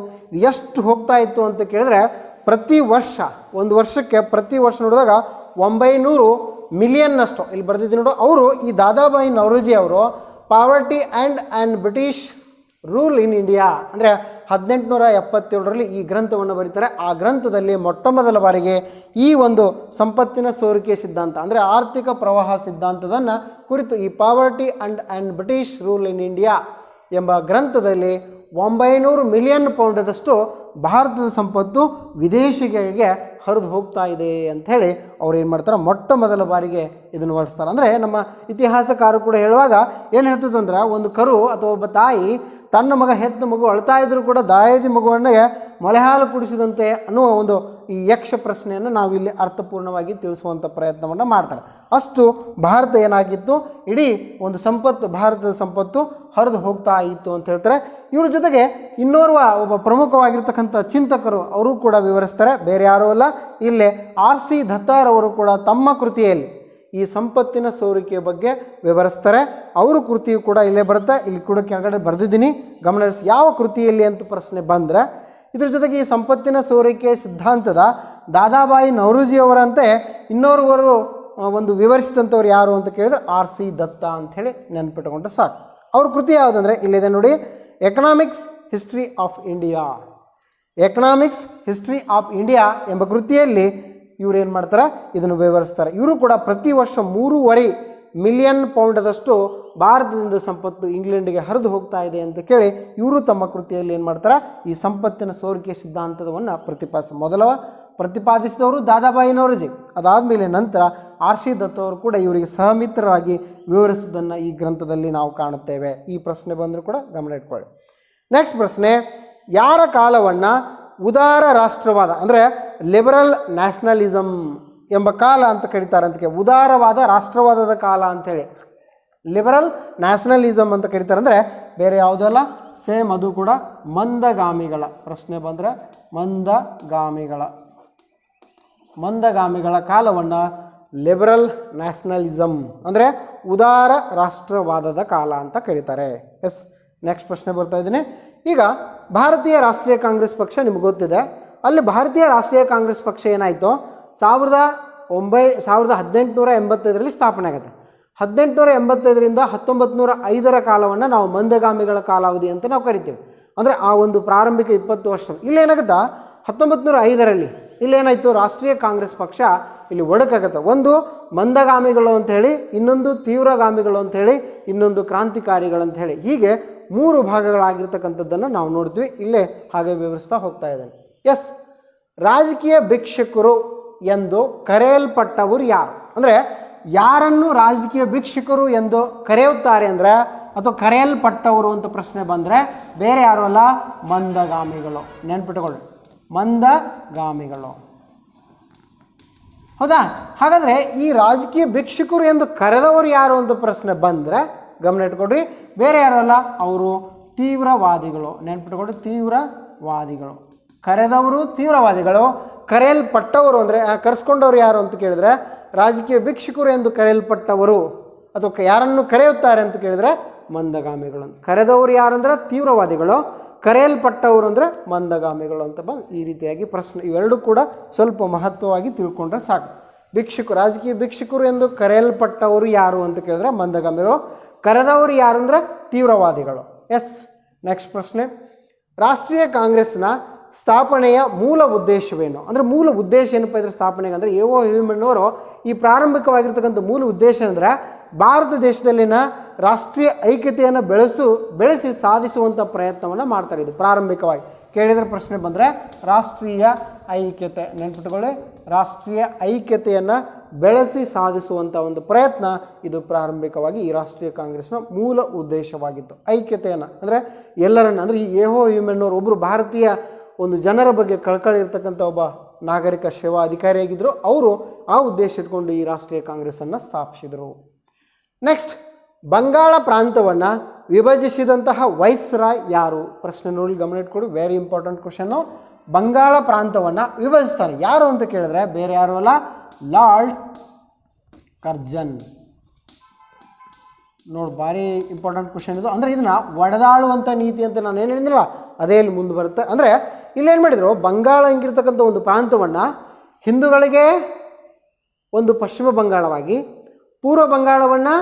ಎಷ್ಟು ಹೋಗ್ತಾ ಇತ್ತು ಅಂತ ಕೇಳಿದ್ರೆ ಪ್ರತಿ ವರ್ಷ, ಒಂದು ವರ್ಷಕ್ಕೆ ಪ್ರತಿ ವರ್ಷ ನೋಡಿದಾಗ 900 ಮಿಲಿಯನ್ನಷ್ಟು ಇಲ್ಲಿ ಬರೆದಿದ್ದೀನಿ ನೋಡು. ಅವರು ಈ ದಾದಾಬಾಯಿ ನೌರೋಜಿ ಅವರು poverty and British rule in India ಅಂದರೆ 1877ರಲ್ಲಿ ಈ ಗ್ರಂಥವನ್ನು ಬರೀತಾರೆ. ಆ ಗ್ರಂಥದಲ್ಲಿ ಮೊಟ್ಟ ಮೊದಲ ಬಾರಿಗೆ ಈ ಒಂದು ಸಂಪತ್ತಿನ ಸೋರಿಕೆ ಸಿದ್ಧಾಂತ ಅಂದರೆ ಆರ್ಥಿಕ ಪ್ರವಾಹ ಸಿದ್ಧಾಂತದನ್ನು ಕುರಿತು ಈ poverty and British rule in India ಎಂಬ ಗ್ರಂಥದಲ್ಲಿ 900 ಮಿಲಿಯನ್ ಪೌಂಡದಷ್ಟು ಭಾರತದ ಸಂಪತ್ತು ವಿದೇಶಿಗಳಿಗೆ ಹರಿದು ಹೋಗ್ತಾ ಇದೆ ಅಂಥೇಳಿ ಅವ್ರು ಏನು ಮಾಡ್ತಾರೆ, ಮೊಟ್ಟ ಮೊದಲ ಬಾರಿಗೆ ಇದನ್ನು ಬಳಸ್ತಾರೆ. ಅಂದರೆ ನಮ್ಮ ಇತಿಹಾಸಕಾರರು ಕೂಡ ಹೇಳುವಾಗ ಏನು ಹೇಳ್ತದಂದ್ರೆ, ಒಂದು ಕರು ಅಥವಾ ಒಬ್ಬ ತಾಯಿ ತನ್ನ ಮಗ ಹೆತ್ತ ಮಗು ಅಳ್ತಾ ಇದ್ರೂ ಕೂಡ ದಾಯಾದಿ ಮಗುವನ್ನೇ ಮೊಳೆಹಾಲು ಕುಡಿಸಿದಂತೆ ಅನ್ನುವ ಒಂದು ಈ ಯಕ್ಷ ಪ್ರಶ್ನೆಯನ್ನು ನಾವು ಇಲ್ಲಿ ಅರ್ಥಪೂರ್ಣವಾಗಿ ತಿಳಿಸುವಂಥ ಪ್ರಯತ್ನವನ್ನು ಮಾಡ್ತಾರೆ. ಅಷ್ಟು ಭಾರತ ಏನಾಗಿತ್ತು, ಇಡೀ ಒಂದು ಸಂಪತ್ತು, ಭಾರತದ ಸಂಪತ್ತು ಹರಿದು ಹೋಗ್ತಾ ಇತ್ತು ಅಂತ ಹೇಳ್ತಾರೆ. ಇವ್ರ ಜೊತೆಗೆ ಇನ್ನೋರ್ವ ಒಬ್ಬ ಪ್ರಮುಖವಾಗಿರ್ತಕ್ಕಂಥ ಚಿಂತಕರು ಅವರು ಕೂಡ ವಿವರಿಸ್ತಾರೆ. ಬೇರೆ ಯಾರೂ ಅಲ್ಲ, ಇಲ್ಲೇ R.C. ದತ್ತಾರ್ ಅವರು ಕೂಡ ತಮ್ಮ ಕೃತಿಯಲ್ಲಿ ಈ ಸಂಪತ್ತಿನ ಸೋರಿಕೆಯ ಬಗ್ಗೆ ವಿವರಿಸ್ತಾರೆ. ಅವರು ಕೃತಿಯು ಕೂಡ ಇಲ್ಲೇ ಬರುತ್ತೆ. ಇಲ್ಲಿ ಕೂಡ ಕೆಳಗಡೆ ಬರೆದಿದ್ದೀನಿ, ಗಮನಿಸಿ. ಯಾವ ಕೃತಿಯಲ್ಲಿ ಅಂತ ಪ್ರಶ್ನೆ ಬಂದರೆ, ಇದ್ರ ಜೊತೆಗೆ ಈ ಸಂಪತ್ತಿನ ಸೋರಿಕೆ ಸಿದ್ಧಾಂತದ ದಾದಾಬಾಯಿ ನವರೋಜಿಯವರಂತೆ ಇನ್ನೋರ್ವರು ಒಂದು ವಿವರಿಸಿದಂಥವ್ರು ಯಾರು ಅಂತ ಕೇಳಿದ್ರೆ R.C. ದತ್ತಾ ಅಂಥೇಳಿ ನೆನ್ಪಿಟ್ಕೊಂಡ್ರೆ ಸಾಕು. ಅವ್ರ ಕೃತಿ ಯಾವುದಂದರೆ ಇಲ್ಲಿದೆ ನೋಡಿ, economics history of India. Economics history of India ಎಂಬ ಕೃತಿಯಲ್ಲಿ ಇವ್ರು ಏನು ಮಾಡ್ತಾರೆ, ಇದನ್ನು ವಿವರಿಸ್ತಾರೆ. ಇವರು ಕೂಡ ಪ್ರತಿ ವರ್ಷ 3.5 ಮಿಲಿಯನ್ ಪೌಂಡದಷ್ಟು ಭಾರತದಿಂದ ಸಂಪತ್ತು ಇಂಗ್ಲೆಂಡಿಗೆ ಹರಿದು ಹೋಗ್ತಾ ಇದೆ ಅಂತ ಕೇಳಿ ಇವರು ತಮ್ಮ ಕೃತಿಯಲ್ಲಿ ಏನು ಮಾಡ್ತಾರೆ, ಈ ಸಂಪತ್ತಿನ ಸೋರಿಕೆ ಸಿದ್ಧಾಂತವನ್ನು ಪ್ರತಿಪಾದಿಸಿದವರು ದಾದಾಬಾಯಿ ನವರೋಜಿ. ಅದಾದಮೇಲೆ ನಂತರ R.C. ದತ್ತ ಅವರು ಕೂಡ ಇವರಿಗೆ ಸಹಮಿತ್ರರಾಗಿ ವಿವರಿಸುವುದನ್ನು ಈ ಗ್ರಂಥದಲ್ಲಿ ನಾವು ಕಾಣುತ್ತೇವೆ. ಈ ಪ್ರಶ್ನೆ ಬಂದರೂ ಕೂಡ ಗಮನ ಇಟ್ಕೊಳ್ಳಿ. ನೆಕ್ಸ್ಟ್ ಪ್ರಶ್ನೆ, ಯಾರ ಕಾಲವನ್ನು ಉದಾರ ರಾಷ್ಟ್ರವಾದ ಅಂದರೆ ಲಿಬರಲ್ ನ್ಯಾಷನಲಿಸಮ್ ಎಂಬ ಕಾಲ ಅಂತ ಕರೀತಾರೆ ಅಂತ ಕೇಳಿ, ಉದಾರವಾದ ರಾಷ್ಟ್ರವಾದದ ಕಾಲ ಅಂಥೇಳಿ ಲಿಬರಲ್ ನ್ಯಾಷನಲಿಸಮ್ ಅಂತ ಕರೀತಾರೆ. ಅಂದರೆ ಬೇರೆ ಯಾವುದಲ್ಲ, ಸೇಮ್ ಅದು ಕೂಡ ಮಂದಗಾಮಿಗಳ ಪ್ರಶ್ನೆ ಬಂದರೆ ಮಂದಗಾಮಿಗಳ ಕಾಲವನ್ನು ಲಿಬರಲ್ ನ್ಯಾಷನಲಿಸಮ್ ಅಂದರೆ ಉದಾರ ರಾಷ್ಟ್ರವಾದದ ಕಾಲ ಅಂತ ಕರೀತಾರೆ. ಎಸ್, ನೆಕ್ಸ್ಟ್ ಪ್ರಶ್ನೆ ಬರ್ತಾ ಇದ್ದೀನಿ. ಈಗ ಭಾರತೀಯ ರಾಷ್ಟ್ರೀಯ ಕಾಂಗ್ರೆಸ್ ಪಕ್ಷ ನಿಮ್ಗೆ ಗೊತ್ತಿದೆ. ಅಲ್ಲಿ ಭಾರತೀಯ ರಾಷ್ಟ್ರೀಯ ಕಾಂಗ್ರೆಸ್ ಪಕ್ಷ ಏನಾಯಿತು, 1885ರಲ್ಲಿ ಸ್ಥಾಪನೆ ಆಗುತ್ತೆ. 1885ರಿಂದ 1905 ಕಾಲವನ್ನು ನಾವು ಮಂದಗಾಮಿಗಳ ಕಾಲಾವಧಿ ಅಂತ ನಾವು ಕರಿತೀವಿ. ಅಂದರೆ ಆ ಒಂದು ಪ್ರಾರಂಭಿಕ 20 ವರ್ಷ. ಇಲ್ಲೇನಾಗುತ್ತಾ 1905ರಲ್ಲಿ ಇಲ್ಲೇನಾಯಿತು, ರಾಷ್ಟ್ರೀಯ ಕಾಂಗ್ರೆಸ್ ಪಕ್ಷ ಇಲ್ಲಿ ಒಡಕಾಗತ್ತೆ. ಒಂದು ಮಂದಗಾಮಿಗಳು ಅಂಥೇಳಿ, ಇನ್ನೊಂದು ತೀವ್ರಗಾಮಿಗಳು ಅಂಥೇಳಿ, ಇನ್ನೊಂದು ಕ್ರಾಂತಿಕಾರಿಗಳು ಅಂಥೇಳಿ, ಹೀಗೆ 3 ಭಾಗಗಳಾಗಿರ್ತಕ್ಕಂಥದ್ದನ್ನು ನಾವು ನೋಡ್ತೀವಿ. ಇಲ್ಲೇ ಹಾಗೆ ವಿವರಿಸ್ತಾ ಹೋಗ್ತಾ ಇದ್ದೇನೆ. ಎಸ್, ರಾಜಕೀಯ ಭಿಕ್ಷುಕರು ಎಂದು ಕರೆಯಲ್ಪಟ್ಟವರು ಯಾರು? ಅಂದರೆ ಯಾರನ್ನು ರಾಜಕೀಯ ಭಿಕ್ಷುಕರು ಎಂದು ಕರೆಯುತ್ತಾರೆ ಅಂದರೆ, ಅಥವಾ ಕರೆಯಲ್ಪಟ್ಟವರು ಅಂತ ಪ್ರಶ್ನೆ ಬಂದರೆ ಬೇರೆ ಯಾರು ಅಲ್ಲ, ಮಂದಗಾಮಿಗಳು. ನೆನ್ಪಿಟ್ಟುಕೊಳ್ಳಿ, ಮಂದಗಾಮಿಗಳು. ಹೌದಾ? ಹಾಗಾದರೆ ಈ ರಾಜಕೀಯ ಭಿಕ್ಷುಕರು ಎಂದು ಕರೆದವರು ಯಾರು ಅಂತ ಪ್ರಶ್ನೆ ಬಂದರೆ ಗಮನ ಇಟ್ಕೊಡ್ರಿ, ಬೇರೆ ಯಾರು ಅಲ್ಲ, ಅವರು ತೀವ್ರವಾದಿಗಳು. ನೆನ್ಪಿಟ್ಕೊಡ್ರಿ, ತೀವ್ರವಾದಿಗಳು. ಕರೆದವರು ತೀವ್ರವಾದಿಗಳು, ಕರೆಯಲ್ಪಟ್ಟವರು ಅಂದರೆ ಕರೆಸ್ಕೊಂಡವರು ಯಾರು ಅಂತ ಕೇಳಿದರೆ ರಾಜಕೀಯ ಭಿಕ್ಷುಕರು ಎಂದು ಕರೆಯಲ್ಪಟ್ಟವರು ಅಥವಾ ಯಾರನ್ನು ಕರೆಯುತ್ತಾರೆ ಅಂತ ಕೇಳಿದರೆ ಮಂದಗಾಮಿಗಳು. ಕರೆದವರು ಯಾರಂದ್ರೆ ತೀವ್ರವಾದಿಗಳು, ಕರೆಯಲ್ಪಟ್ಟವರು ಅಂದರೆ ಮಂದಗಾಮಿಗಳು ಅಂತ ಬಂದು ಈ ರೀತಿಯಾಗಿ ಪ್ರಶ್ನೆ. ಇವೆರಡೂ ಕೂಡ ಸ್ವಲ್ಪ ಮಹತ್ವವಾಗಿ ತಿಳ್ಕೊಂಡ್ರೆ ಸಾಕು. ರಾಜಕೀಯ ಭಿಕ್ಷುಕರು ಎಂದು ಕರೆಯಲ್ಪಟ್ಟವರು ಯಾರು ಅಂತ ಕೇಳಿದ್ರೆ ಮಂದಗಾಮಿಗಳು, ಕರೆದವರು ಯಾರು ಅಂದರೆ ತೀವ್ರವಾದಿಗಳು. ಎಸ್, ನೆಕ್ಸ್ಟ್ ಪ್ರಶ್ನೆ, ರಾಷ್ಟ್ರೀಯ ಕಾಂಗ್ರೆಸ್ನ ಸ್ಥಾಪನೆಯ ಮೂಲ ಉದ್ದೇಶವೇನು? ಅಂದರೆ ಮೂಲ ಉದ್ದೇಶ ಏನಪ್ಪ ಇದ್ರ ಸ್ಥಾಪನೆಗೆ ಅಂದರೆ ಎ.ಓ. ಹ್ಯೂಮನ್ನವರು ಈ ಪ್ರಾರಂಭಿಕವಾಗಿರ್ತಕ್ಕಂಥ ಮೂಲ ಉದ್ದೇಶ ಅಂದರೆ ಭಾರತ ದೇಶದಲ್ಲಿನ ರಾಷ್ಟ್ರೀಯ ಐಕ್ಯತೆಯನ್ನು ಬೆಳೆಸಿ ಸಾಧಿಸುವಂಥ ಪ್ರಯತ್ನವನ್ನು ಮಾಡ್ತಾರೆ. ಇದು ಪ್ರಾರಂಭಿಕವಾಗಿ ಕೇಳಿದರೆ ಪ್ರಶ್ನೆ ಬಂದರೆ ರಾಷ್ಟ್ರೀಯ ಐಕ್ಯತೆ, ನೆನ್ಪಿಟ್ಕೊಳ್ಳಿ, ರಾಷ್ಟ್ರೀಯ ಐಕ್ಯತೆಯನ್ನು ಬೆಳೆಸಿ ಸಾಧಿಸುವಂಥ ಒಂದು ಪ್ರಯತ್ನ ಇದು ಪ್ರಾರಂಭಿಕವಾಗಿ ಈ ರಾಷ್ಟ್ರೀಯ ಕಾಂಗ್ರೆಸ್ನ ಮೂಲ ಉದ್ದೇಶವಾಗಿತ್ತು. ಐಕ್ಯತೆಯನ್ನು ಅಂದರೆ ಎಲ್ಲರನ್ನು, ಅಂದರೆ ಈ ಎ.ಓ. ಹ್ಯೂಮನ್ನವರು ಒಬ್ಬರು ಭಾರತೀಯ ಒಂದು ಜನರ ಬಗ್ಗೆ ಕಳಕಳಿ ಇರ್ತಕ್ಕಂಥ ಒಬ್ಬ ನಾಗರಿಕ ಸೇವಾ ಅಧಿಕಾರಿಯಾಗಿದ್ದರು. ಅವರು ಆ ಉದ್ದೇಶ ಇಟ್ಕೊಂಡು ಈ ರಾಷ್ಟ್ರೀಯ ಕಾಂಗ್ರೆಸ್ಸನ್ನು ಸ್ಥಾಪಿಸಿದರು. ನೆಕ್ಸ್ಟ್, ಬಂಗಾಳ ಪ್ರಾಂತವನ್ನು ವಿಭಜಿಸಿದಂತಹ ವೈಸ್ರಾಯ್ ಯಾರು? ಪ್ರಶ್ನೆ ನೋಡಿ ಗಮನ ಇಟ್ಕೊಡಿ, ವೆರಿ ಇಂಪಾರ್ಟೆಂಟ್ ಕ್ವಶನ್ನು. ಬಂಗಾಳ ಪ್ರಾಂತವನ್ನು ವಿಭಜಿಸ್ತಾರೆ ಯಾರು ಅಂತ ಕೇಳಿದ್ರೆ ಬೇರೆ ಯಾರು ಅಲ್ಲ, ಲಾರ್ಡ್ ಕರ್ಜನ್. ನೋಡಿ, ಭಾರಿ ಇಂಪಾರ್ಟೆಂಟ್ ಕ್ವಶನ್ ಇದು. ಅಂದರೆ ಇದನ್ನು ಒಡೆದಾಳುವಂಥ ನೀತಿ ಅಂತ ನಾನು ಏನು ಹೇಳಿದ್ನಿಲ್ಲ ಅದೇ ಇಲ್ಲಿ ಮುಂದೆ ಬರುತ್ತೆ. ಅಂದರೆ ಇಲ್ಲೇನು ಮಾಡಿದರು, ಬಂಗಾಳ ಹಿಂಗಿರ್ತಕ್ಕಂಥ ಒಂದು ಪ್ರಾಂತವನ್ನು ಹಿಂದೂಗಳಿಗೆ ಒಂದು ಪಶ್ಚಿಮ ಬಂಗಾಳವಾಗಿ, ಪೂರ್ವ ಬಂಗಾಳವನ್ನು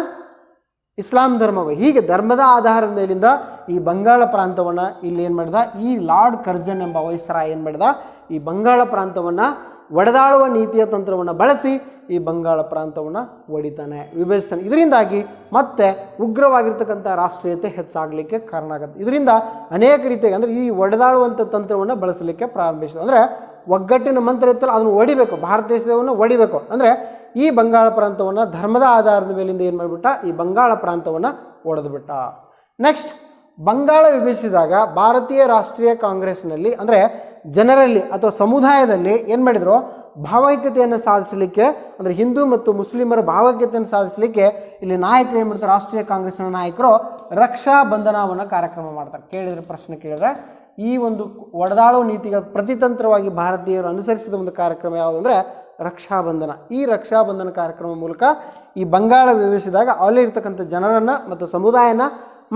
ಇಸ್ಲಾಂ ಧರ್ಮವಾಗಿ, ಹೀಗೆ ಧರ್ಮದ ಆಧಾರದ ಮೇಲಿಂದ ಈ ಬಂಗಾಳ ಪ್ರಾಂತವನ್ನು ಇಲ್ಲಿ ಏನು ಮಾಡಿದ, ಈ ಲಾರ್ಡ್ ಕರ್ಜನ್ ಎಂಬ ವೈಸ್ರಾಯ್ ಏನು ಮಾಡಿದ, ಈ ಬಂಗಾಳ ಪ್ರಾಂತವನ್ನು ಒಡೆದಾಳುವ ನೀತಿಯ ತಂತ್ರವನ್ನು ಬಳಸಿ ಈ ಬಂಗಾಳ ಪ್ರಾಂತವನ್ನು ಒಡಿತಾನೆ, ವಿಭಜಿಸ್ತಾನೆ. ಇದರಿಂದಾಗಿ ಮತ್ತೆ ಉಗ್ರವಾಗಿರ್ತಕ್ಕಂಥ ರಾಷ್ಟ್ರೀಯತೆ ಹೆಚ್ಚಾಗಲಿಕ್ಕೆ ಕಾರಣ ಆಗುತ್ತೆ. ಇದರಿಂದ ಅನೇಕ ರೀತಿಯಾಗಿ ಅಂದರೆ ಈ ಒಡೆದಾಳುವಂಥ ತಂತ್ರವನ್ನು ಬಳಸಲಿಕ್ಕೆ ಪ್ರಾರಂಭಿಸಿದ. ಅಂದರೆ ಒಗ್ಗಟ್ಟಿನ ಮಂತ್ರ ಇತ್ತಲ್ಲ ಅದನ್ನು ಒಡಿಬೇಕು, ಭಾರತ ದೇಶವನ್ನು ಒಡಿಬೇಕು. ಅಂದರೆ ಈ ಬಂಗಾಳ ಪ್ರಾಂತವನ್ನು ಧರ್ಮದ ಆಧಾರದ ಮೇಲಿಂದ ಏನು ಮಾಡಿಬಿಟ್ಟ, ಈ ಬಂಗಾಳ ಪ್ರಾಂತವನ್ನು ಒಡೆದುಬಿಟ್ಟ. ನೆಕ್ಸ್ಟ್, ಬಂಗಾಳ ವಿಭಜಿಸಿದಾಗ ಭಾರತೀಯ ರಾಷ್ಟ್ರೀಯ ಕಾಂಗ್ರೆಸ್ನಲ್ಲಿ ಅಂದರೆ ಜನರಲ್ಲಿ ಅಥವಾ ಸಮುದಾಯದಲ್ಲಿ ಏನು ಮಾಡಿದರು, ಭಾವೈಕ್ಯತೆಯನ್ನು ಸಾಧಿಸಲಿಕ್ಕೆ, ಅಂದರೆ ಹಿಂದೂ ಮತ್ತು ಮುಸ್ಲಿಮರ ಭಾವೈಕ್ಯತೆಯನ್ನು ಸಾಧಿಸಲಿಕ್ಕೆ ಇಲ್ಲಿ ನಾಯಕರು ಏನು ಮಾಡ್ತಾರೆ, ರಾಷ್ಟ್ರೀಯ ಕಾಂಗ್ರೆಸ್ನ ನಾಯಕರು ರಕ್ಷಾ ಬಂಧನವನ್ನು ಕಾರ್ಯಕ್ರಮ ಮಾಡ್ತಾರೆ. ಕೇಳಿದರೆ ಪ್ರಶ್ನೆ ಕೇಳಿದರೆ ಈ ಒಂದು ಒಡೆದಾಳೋ ನೀತಿಗೆ ಪ್ರತಿತಂತ್ರವಾಗಿ ಭಾರತೀಯರು ಅನುಸರಿಸಿದ ಒಂದು ಕಾರ್ಯಕ್ರಮ ಯಾವುದಂದರೆ ರಕ್ಷಾಬಂಧನ. ಈ ರಕ್ಷಾಬಂಧನ ಕಾರ್ಯಕ್ರಮ ಮೂಲಕ ಈ ಬಂಗಾಳ ವಿಭಜಿಸಿದಾಗ ಅಲ್ಲಿ ಇರ್ತಕ್ಕಂಥ ಜನರನ್ನು ಮತ್ತು ಸಮುದಾಯನ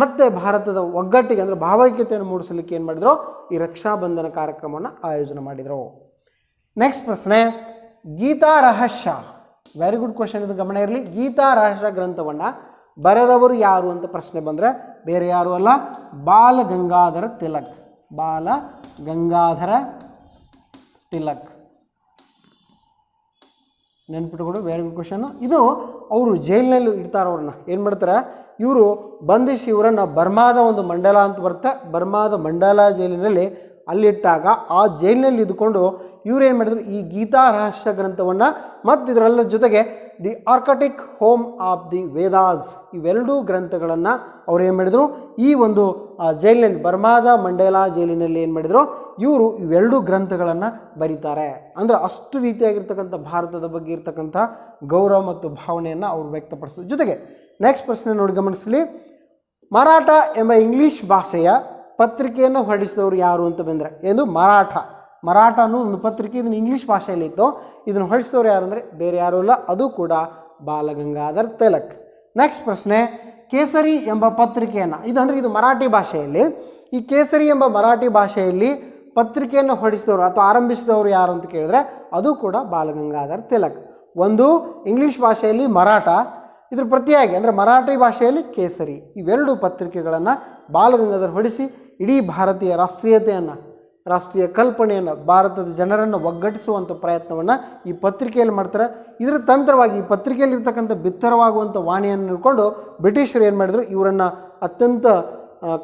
ಮತ್ತು ಭಾರತದ ಒಗ್ಗಟ್ಟಿಗೆ ಅಂದರೆ ಭಾವೈಕ್ಯತೆಯನ್ನು ಮೂಡಿಸಲಿಕ್ಕೆ ಏನು ಮಾಡಿದರು, ಈ ರಕ್ಷಾಬಂಧನ ಕಾರ್ಯಕ್ರಮವನ್ನು ಆಯೋಜನೆ ಮಾಡಿದರು. ನೆಕ್ಸ್ಟ್ ಪ್ರಶ್ನೆ, ಗೀತಾ ರಹಸ್ಯ, ವೆರಿ ಗುಡ್ ಕ್ವಶನ್, ಇದು ಗಮನ ಇರಲಿ. ಗೀತಾ ರಹಸ್ಯ ಗ್ರಂಥವನ್ನು ಬರೆದವರು ಯಾರು ಅಂತ ಪ್ರಶ್ನೆ ಬಂದರೆ ಬೇರೆ ಯಾರು ಅಲ್ಲ, ಬಾಲ ಗಂಗಾಧರ ತಿಲಕ್. ಬಾಲ ಗಂಗಾಧರ ತಿಲಕ್, ನೆನ್ಪಿಟ್ಕೊಡು, ವೆರಿ ಗುಡ್ ಕ್ವಶನ್ನು. ಇದು ಅವರು ಜೈಲಿನಲ್ಲಿ ಇಡ್ತಾರೆ, ಅವ್ರನ್ನ ಏನು ಮಾಡ್ತಾರೆ, ಇವರು ಬಂಧಿಸಿ ಇವರನ್ನು ಬರ್ಮಾದ ಒಂದು ಮಂಡಲ ಅಂತ ಬರುತ್ತೆ, ಬರ್ಮಾದ ಮಂಡಲ ಜೈಲಿನಲ್ಲಿ ಅಲ್ಲಿಟ್ಟಾಗ ಆ ಜೈಲಿನಲ್ಲಿ ಇದ್ದುಕೊಂಡು ಇವರು ಏನು ಮಾಡಿದ್ರು, ಈ ಗೀತಾ ರಹಸ್ಯ ಗ್ರಂಥವನ್ನು ಮತ್ತು ಇದರೆಲ್ಲ ಜೊತೆಗೆ the Arctic home of the Vedas ಇವೆರಡೂ ಗ್ರಂಥಗಳನ್ನು ಅವ್ರು ಏನು ಮಾಡಿದರು, ಈ ಒಂದು ಜೈಲಿನಲ್ಲಿ ಬರ್ಮಾದ ಮಂಡೇಲಾ ಜೈಲಿನಲ್ಲಿ ಏನು ಮಾಡಿದರು, ಇವರು ಇವೆರಡೂ ಗ್ರಂಥಗಳನ್ನು ಬರೀತಾರೆ. ಅಂದರೆ ಅಷ್ಟು ರೀತಿಯಾಗಿರ್ತಕ್ಕಂಥ ಭಾರತದ ಬಗ್ಗೆ ಇರ್ತಕ್ಕಂಥ ಗೌರವ ಮತ್ತು ಭಾವನೆಯನ್ನು ಅವರು ವ್ಯಕ್ತಪಡಿಸೋದು. ಜೊತೆಗೆ ನೆಕ್ಸ್ಟ್ ಪ್ರಶ್ನೆ ನೋಡಿ ಗಮನಿಸಲಿ, ಮರಾಠ ಎಂಬ ಇಂಗ್ಲೀಷ್ ಭಾಷೆಯ ಪತ್ರಿಕೆಯನ್ನು ಹೊರಡಿಸಿದವರು ಯಾರು ಅಂತ ಬಂದರೆ ಏನು, ಮರಾಠ ಅನ್ನೋ ಒಂದು ಪತ್ರಿಕೆ, ಇದನ್ನು ಇಂಗ್ಲೀಷ್ ಭಾಷೆಯಲ್ಲಿ ಇತ್ತು. ಇದನ್ನು ಹೊರಡಿಸಿದವರು ಯಾರು ಅಂದರೆ ಬೇರೆ ಯಾರೂ ಇಲ್ಲ, ಅದು ಕೂಡ ಬಾಲಗಂಗಾಧರ್ ತಿಲಕ್. ನೆಕ್ಸ್ಟ್ ಪ್ರಶ್ನೆ, ಕೇಸರಿ ಎಂಬ ಪತ್ರಿಕೆಯನ್ನು, ಇದು ಅಂದರೆ ಇದು ಮರಾಠಿ ಭಾಷೆಯಲ್ಲಿ, ಈ ಕೇಸರಿ ಎಂಬ ಮರಾಠಿ ಭಾಷೆಯಲ್ಲಿ ಪತ್ರಿಕೆಯನ್ನು ಹೊರಡಿಸಿದವರು ಅಥವಾ ಆರಂಭಿಸಿದವರು ಯಾರು ಅಂತ ಕೇಳಿದ್ರೆ ಅದು ಕೂಡ ಬಾಲಗಂಗಾಧರ್ ತಿಲಕ್. ಒಂದು ಇಂಗ್ಲೀಷ್ ಭಾಷೆಯಲ್ಲಿ ಮರಾಠ, ಇದ್ರ ಪ್ರತಿಯಾಗಿ ಅಂದರೆ ಮರಾಠಿ ಭಾಷೆಯಲ್ಲಿ ಕೇಸರಿ, ಇವೆರಡು ಪತ್ರಿಕೆಗಳನ್ನು ಬಾಲಗಂಗಾಧರ್ ಹೊರಡಿಸಿ ಇಡೀ ಭಾರತೀಯ ರಾಷ್ಟ್ರೀಯತೆಯನ್ನು, ರಾಷ್ಟ್ರೀಯ ಕಲ್ಪನೆಯನ್ನು, ಭಾರತದ ಜನರನ್ನು ಒಗ್ಗಟ್ಟಿಸುವಂಥ ಪ್ರಯತ್ನವನ್ನು ಈ ಪತ್ರಿಕೆಯಲ್ಲಿ ಮಾಡ್ತಾರೆ. ಇದರ ತಂತ್ರವಾಗಿ ಈ ಪತ್ರಿಕೆಯಲ್ಲಿರ್ತಕ್ಕಂಥ ಬಿತ್ತರವಾಗುವಂಥ ವಾಣಿಯನ್ನು ಹಿಡ್ಕೊಂಡು ಬ್ರಿಟಿಷರು ಏನು ಮಾಡಿದರು, ಇವರನ್ನು ಅತ್ಯಂತ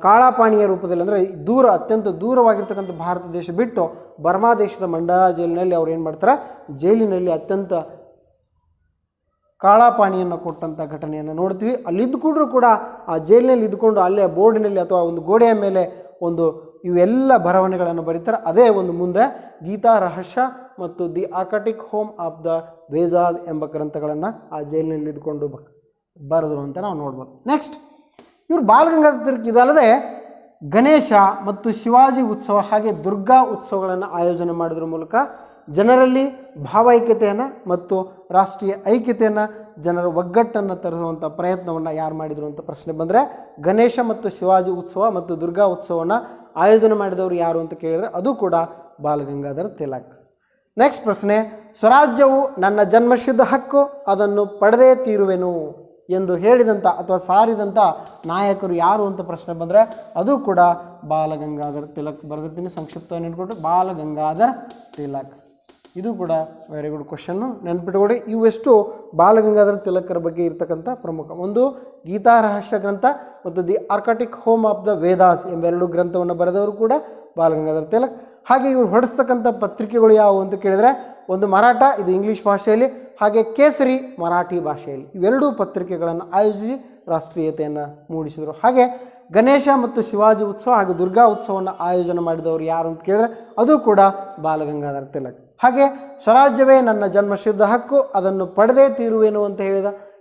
ಕಾಳಾಪಾಣಿಯ ರೂಪದಲ್ಲಿ ಅಂದರೆ ಅತ್ಯಂತ ದೂರವಾಗಿರ್ತಕ್ಕಂಥ ಭಾರತ ದೇಶ ಬಿಟ್ಟು ಬರ್ಮಾ ದೇಶದ ಮಂಡಲ ಜೈಲಿನಲ್ಲಿ ಅವ್ರು ಏನು ಮಾಡ್ತಾರೆ, ಜೈಲಿನಲ್ಲಿ ಅತ್ಯಂತ ಕಾಳಾಪಾಣಿಯನ್ನು ಕೊಟ್ಟಂಥ ಘಟನೆಯನ್ನು ನೋಡ್ತೀವಿ. ಅಲ್ಲಿದ್ದುಕೊಂಡ್ರೂ ಕೂಡ ಆ ಜೈಲಿನಲ್ಲಿ ಇದ್ದುಕೊಂಡು ಅಲ್ಲೇ ಬೋರ್ಡಿನಲ್ಲಿ ಅಥವಾ ಒಂದು ಗೋಡೆಯ ಮೇಲೆ ಒಂದು ಇವೆಲ್ಲ ಬರವಣಿಗೆಗಳನ್ನು ಬರೀತಾರೆ. ಅದೇ ಒಂದು ಮುಂದೆ ಗೀತಾ ರಹಸ್ಯ ಮತ್ತು the Arctic home of the Vedas ಎಂಬ ಗ್ರಂಥಗಳನ್ನು ಆ ಜೈಲಿನಲ್ಲಿ ಇದ್ದುಕೊಂಡು ಬರೆದರು ಅಂತ ನಾವು ನೋಡ್ಬೋದು. ನೆಕ್ಸ್ಟ್, ಇವರು ಬಾಲಗಂಗಾಧರ ತಿಲಕ್ ಇದಲ್ಲದೆ ಗಣೇಶ ಮತ್ತು ಶಿವಾಜಿ ಉತ್ಸವ ಹಾಗೆ ದುರ್ಗಾ ಉತ್ಸವಗಳನ್ನು ಆಯೋಜನೆ ಮಾಡೋದ್ರ ಮೂಲಕ ಜನರಲ್ಲಿ ಭಾವೈಕ್ಯತೆಯನ್ನು ಮತ್ತು ರಾಷ್ಟ್ರೀಯ ಐಕ್ಯತೆಯನ್ನು, ಜನರ ಒಗ್ಗಟ್ಟನ್ನು ತರಿಸುವಂಥ ಪ್ರಯತ್ನವನ್ನು ಯಾರು ಮಾಡಿದರು ಅಂತ ಪ್ರಶ್ನೆ ಬಂದರೆ ಗಣೇಶ ಮತ್ತು ಶಿವಾಜಿ ಉತ್ಸವ ಮತ್ತು ದುರ್ಗಾ ಉತ್ಸವವನ್ನು ಆಯೋಜನೆ ಮಾಡಿದವರು ಯಾರು ಅಂತ ಕೇಳಿದರೆ ಅದು ಕೂಡ ಬಾಲಗಂಗಾಧರ ತಿಲಕ್. ನೆಕ್ಸ್ಟ್ ಪ್ರಶ್ನೆ, ಸ್ವರಾಜ್ಯವು ನನ್ನ ಜನ್ಮಸಿದ್ಧ ಹಕ್ಕು, ಅದನ್ನು ಪಡೆದೇ ತೀರುವೆನು ಎಂದು ಹೇಳಿದಂಥ ಅಥವಾ ಸಾರಿದಂಥ ನಾಯಕರು ಯಾರು ಅಂತ ಪ್ರಶ್ನೆ ಬಂದರೆ ಅದು ಕೂಡ ಬಾಲಗಂಗಾಧರ ತಿಲಕ್. ಬರೆದಿರ್ತೀನಿ, ಸಂಕ್ಷಿಪ್ತವಾಗಿ ನೆನ್ಪಿಟ್ಟು ಬಾಲಗಂಗಾಧರ ತಿಲಕ್. ಇದು ಕೂಡ ವೆರಿ ಗುಡ್ ಕ್ವಶನ್ನು, ನೆನ್ಪಿಟ್ಕೊಡಿ. ಇವೆಷ್ಟು ಬಾಲಗಂಗಾಧರ ತಿಲಕರ ಬಗ್ಗೆ ಇರ್ತಕ್ಕಂಥ ಪ್ರಮುಖ. ಒಂದು ಗೀತಾ ರಹಸ್ಯ ಗ್ರಂಥ ಮತ್ತು the Arctic home of the Vedas ಎಂಬೆರಡು ಗ್ರಂಥವನ್ನು ಬರೆದವರು ಕೂಡ ಬಾಲಗಂಗಾಧರ ತಿಲಕ್. ಹಾಗೆ ಇವರು ಹೊರಡಿಸ್ತಕ್ಕಂಥ ಪತ್ರಿಕೆಗಳು ಯಾವುವು ಅಂತ ಕೇಳಿದರೆ ಒಂದು ಮರಾಠ, ಇದು ಇಂಗ್ಲೀಷ್ ಭಾಷೆಯಲ್ಲಿ, ಹಾಗೆ ಕೇಸರಿ ಮರಾಠಿ ಭಾಷೆಯಲ್ಲಿ, ಇವೆರಡೂ ಪತ್ರಿಕೆಗಳನ್ನು ಆಯೋಜಿಸಿ ರಾಷ್ಟ್ರೀಯತೆಯನ್ನು ಮೂಡಿಸಿದರು. ಹಾಗೆ ಗಣೇಶ ಮತ್ತು ಶಿವಾಜಿ ಉತ್ಸವ ಹಾಗೂ ದುರ್ಗಾ ಉತ್ಸವವನ್ನು ಆಯೋಜನೆ ಮಾಡಿದವರು ಯಾರು ಅಂತ ಕೇಳಿದರೆ ಅದು ಕೂಡ ಬಾಲಗಂಗಾಧರ ತಿಲಕ್. ಹಾಗೆ ಸ್ವರಾಜ್ಯವೇ ನನ್ನ ಜನ್ಮಸಿದ್ಧ ಹಕ್ಕು, ಅದನ್ನು ಪಡೆದೇ ತೀರುವೆನು ಅಂತ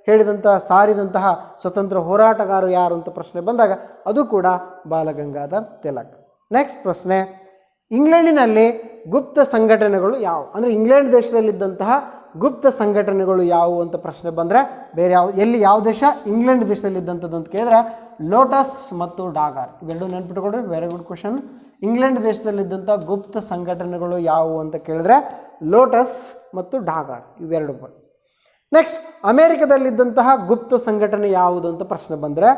ಹೇಳಿದಂತಹ ಸಾರಿದಂತಹ ಸ್ವತಂತ್ರ ಹೋರಾಟಗಾರರು ಯಾರು ಅಂತ ಪ್ರಶ್ನೆ ಬಂದಾಗ ಅದು ಕೂಡ ಬಾಲಗಂಗಾಧರ್ ತಿಲಕ್. ನೆಕ್ಸ್ಟ್ ಪ್ರಶ್ನೆ, ಇಂಗ್ಲೆಂಡಿನಲ್ಲಿ ಗುಪ್ತ ಸಂಘಟನೆಗಳು ಯಾವುವು ಅಂದರೆ ಇಂಗ್ಲೆಂಡ್ ದೇಶದಲ್ಲಿದ್ದಂತಹ ಗುಪ್ತ ಸಂಘಟನೆಗಳು ಯಾವುವು ಅಂತ ಪ್ರಶ್ನೆ ಬಂದರೆ ಬೇರೆ ಯಾವ ದೇಶ, ಇಂಗ್ಲೆಂಡ್ ದೇಶದಲ್ಲಿದ್ದಂಥದ್ದು ಅಂತ ಕೇಳಿದ್ರೆ ಲೋಟಸ್ ಮತ್ತು ಡಾಗರ್, ಇವೆರಡು ನೆನ್ಪಿಟ್ಕೊಡ್ರಿ, ವೆರಿ ಗುಡ್ ಕ್ವಶನ್. ಇಂಗ್ಲೆಂಡ್ ದೇಶದಲ್ಲಿದ್ದಂಥ ಗುಪ್ತ ಸಂಘಟನೆಗಳು ಯಾವುವು ಅಂತ ಕೇಳಿದ್ರೆ ಲೋಟಸ್ ಮತ್ತು ಡಾಗರ್, ಇವೆರಡು. ನೆಕ್ಸ್ಟ್, ಅಮೇರಿಕದಲ್ಲಿದ್ದಂತಹ ಗುಪ್ತ ಸಂಘಟನೆ ಯಾವುದು ಅಂತ ಪ್ರಶ್ನೆ ಬಂದರೆ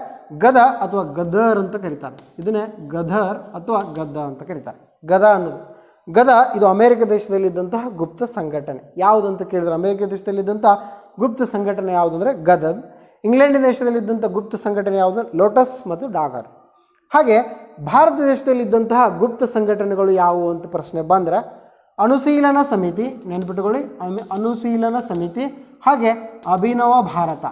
ಗದ ಅಥವಾ ಗದರ್ ಅಂತ ಕರೀತಾರೆ. ಇದನ್ನೇ ಗದರ್ ಅಥವಾ ಗದ್ದ ಅಂತ ಕರೀತಾರೆ. ಗದ ಅನ್ನೋದು ಗದ, ಇದು ಅಮೇರಿಕ ದೇಶದಲ್ಲಿದ್ದಂತಹ ಗುಪ್ತ ಸಂಘಟನೆ. ಯಾವುದಂತ ಕೇಳಿದ್ರೆ ಅಮೇರಿಕ ದೇಶದಲ್ಲಿದ್ದಂಥ ಗುಪ್ತ ಸಂಘಟನೆ ಯಾವುದು ಅಂದರೆ ಗದದ್. ಇಂಗ್ಲೆಂಡ್ ದೇಶದಲ್ಲಿದ್ದಂಥ ಗುಪ್ತ ಸಂಘಟನೆ ಯಾವುದು, ಲೋಟಸ್ ಮತ್ತು ಡಾಗರ್. ಹಾಗೆ ಭಾರತ ದೇಶದಲ್ಲಿದ್ದಂತಹ ಗುಪ್ತ ಸಂಘಟನೆಗಳು ಯಾವುವು ಅಂತ ಪ್ರಶ್ನೆ ಬಂದರೆ ಅನುಶೀಲನ ಸಮಿತಿ, ನೆನ್ಪಿಟ್ಟುಕೊಳ್ಳಿ, ಅನುಶೀಲನ ಸಮಿತಿ ಹಾಗೆ ಅಭಿನವ ಭಾರತ.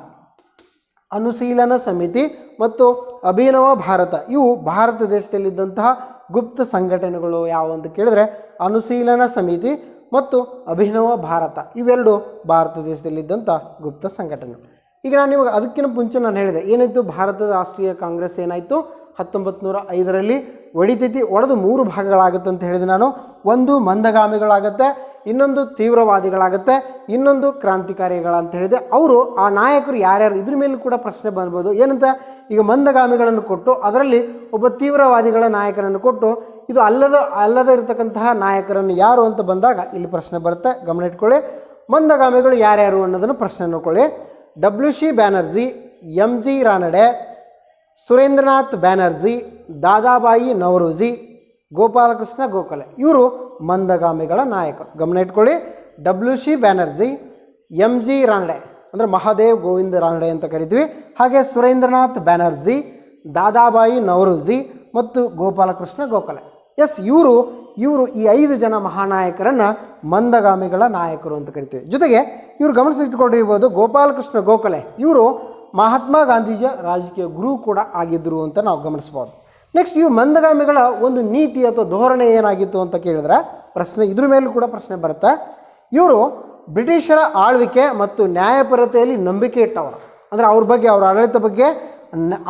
ಅನುಶೀಲನ ಸಮಿತಿ ಮತ್ತು ಅಭಿನವ ಭಾರತ ಇವು ಭಾರತ ದೇಶದಲ್ಲಿದ್ದಂತಹ ಗುಪ್ತ ಸಂಘಟನೆಗಳು ಯಾವುವು ಅಂತ ಕೇಳಿದ್ರೆ ಅನುಶೀಲನ ಸಮಿತಿ ಮತ್ತು ಅಭಿನವ ಭಾರತ ಇವೆರಡು ಭಾರತ ದೇಶದಲ್ಲಿದ್ದಂಥ ಗುಪ್ತ ಸಂಘಟನೆಗಳು. ಈಗ ನಾನು ನಿಮಗೆ ಅದಕ್ಕಿಂತ ಮುಂಚೆ ನಾನು ಹೇಳಿದೆ ಏನಾಯಿತು, ಭಾರತದ ರಾಷ್ಟ್ರೀಯ ಕಾಂಗ್ರೆಸ್ ಏನಾಯಿತು 1905ರಲ್ಲಿ ಒಡಿತೈತಿ, ಒಡೆದು 3 ಭಾಗಗಳಾಗುತ್ತೆ ಅಂತ ಹೇಳಿದೆ ನಾನು. ಒಂದು ಮಂದಗಾಮಿಗಳಾಗತ್ತೆ, ಇನ್ನೊಂದು ತೀವ್ರವಾದಿಗಳಾಗತ್ತೆ, ಇನ್ನೊಂದು ಕ್ರಾಂತಿಕಾರಿಗಳ ಅಂತ ಹೇಳಿದೆ. ಅವರು ಆ ನಾಯಕರು ಯಾರ್ಯಾರು ಇದ್ರ ಮೇಲೂ ಕೂಡ ಪ್ರಶ್ನೆ ಬರ್ಬೋದು. ಏನಂತ, ಈಗ ಮಂದಗಾಮಿಗಳನ್ನು ಕೊಟ್ಟು ಅದರಲ್ಲಿ ಒಬ್ಬ ತೀವ್ರವಾದಿಗಳ ನಾಯಕರನ್ನು ಕೊಟ್ಟು ಇದು ಅಲ್ಲದೇ ಇರತಕ್ಕಂತಹ ನಾಯಕರನ್ನು ಯಾರು ಅಂತ ಬಂದಾಗ ಇಲ್ಲಿ ಪ್ರಶ್ನೆ ಬರುತ್ತೆ. ಗಮನ ಇಟ್ಕೊಳ್ಳಿ, ಮಂದಗಾಮಿಗಳು ಯಾರ್ಯಾರು ಅನ್ನೋದನ್ನು ಪ್ರಶ್ನೆ ನೋಡ್ಕೊಳ್ಳಿ. WC ಬ್ಯಾನರ್ಜಿ, MG ರಾನಡೆ, ಸುರೇಂದ್ರನಾಥ್ ಬ್ಯಾನರ್ಜಿ, ದಾದಾಬಾಯಿ ನವರೋಜಿ, ಗೋಪಾಲಕೃಷ್ಣ ಗೋಖಲೆ ಇವರು ಮಂದಗಾಮಿಗಳ ನಾಯಕರು. ಗಮನ ಇಟ್ಕೊಳ್ಳಿ, WC ಬ್ಯಾನರ್ಜಿ, MG ರಾನಡೆ ಅಂದರೆ ಮಹಾದೇವ್ ಗೋವಿಂದ ರಾನಡೆ ಅಂತ ಕರಿತೀವಿ, ಹಾಗೆ ಸುರೇಂದ್ರನಾಥ್ ಬ್ಯಾನರ್ಜಿ, ದಾದಾಬಾಯಿ ನವರೋಜಿ ಮತ್ತು ಗೋಪಾಲಕೃಷ್ಣ ಗೋಖಲೆ. ಎಸ್, ಇವರು ಈ 5 ಜನ ಮಹಾನಾಯಕರನ್ನು ಮಂದಗಾಮಿಗಳ ನಾಯಕರು ಅಂತ ಕರಿತೀವಿ. ಜೊತೆಗೆ ಇವರು ಗಮನಿಸಿಟ್ಕೊಂಡಿರ್ಬೋದು, ಗೋಪಾಲಕೃಷ್ಣ ಗೋಖಲೆ ಇವರು ಮಹಾತ್ಮ ಗಾಂಧೀಜಿಯ ರಾಜಕೀಯ ಗುರು ಕೂಡ ಆಗಿದ್ದರು ಅಂತ ನಾವು ಗಮನಿಸ್ಬೋದು. ನೆಕ್ಸ್ಟ್, ಇವು ಮಂದಗಾಮಿಗಳ ಒಂದು ನೀತಿ ಅಥವಾ ಧೋರಣೆ ಏನಾಗಿತ್ತು ಅಂತ ಕೇಳಿದ್ರೆ ಪ್ರಶ್ನೆ ಇದ್ರ ಮೇಲೂ ಕೂಡ ಪ್ರಶ್ನೆ ಬರುತ್ತೆ. ಇವರು ಬ್ರಿಟಿಷರ ಆಳ್ವಿಕೆ ಮತ್ತು ನ್ಯಾಯಪರತೆಯಲ್ಲಿ ನಂಬಿಕೆ ಇಟ್ಟವರು. ಅಂದರೆ ಅವ್ರ ಬಗ್ಗೆ, ಅವರ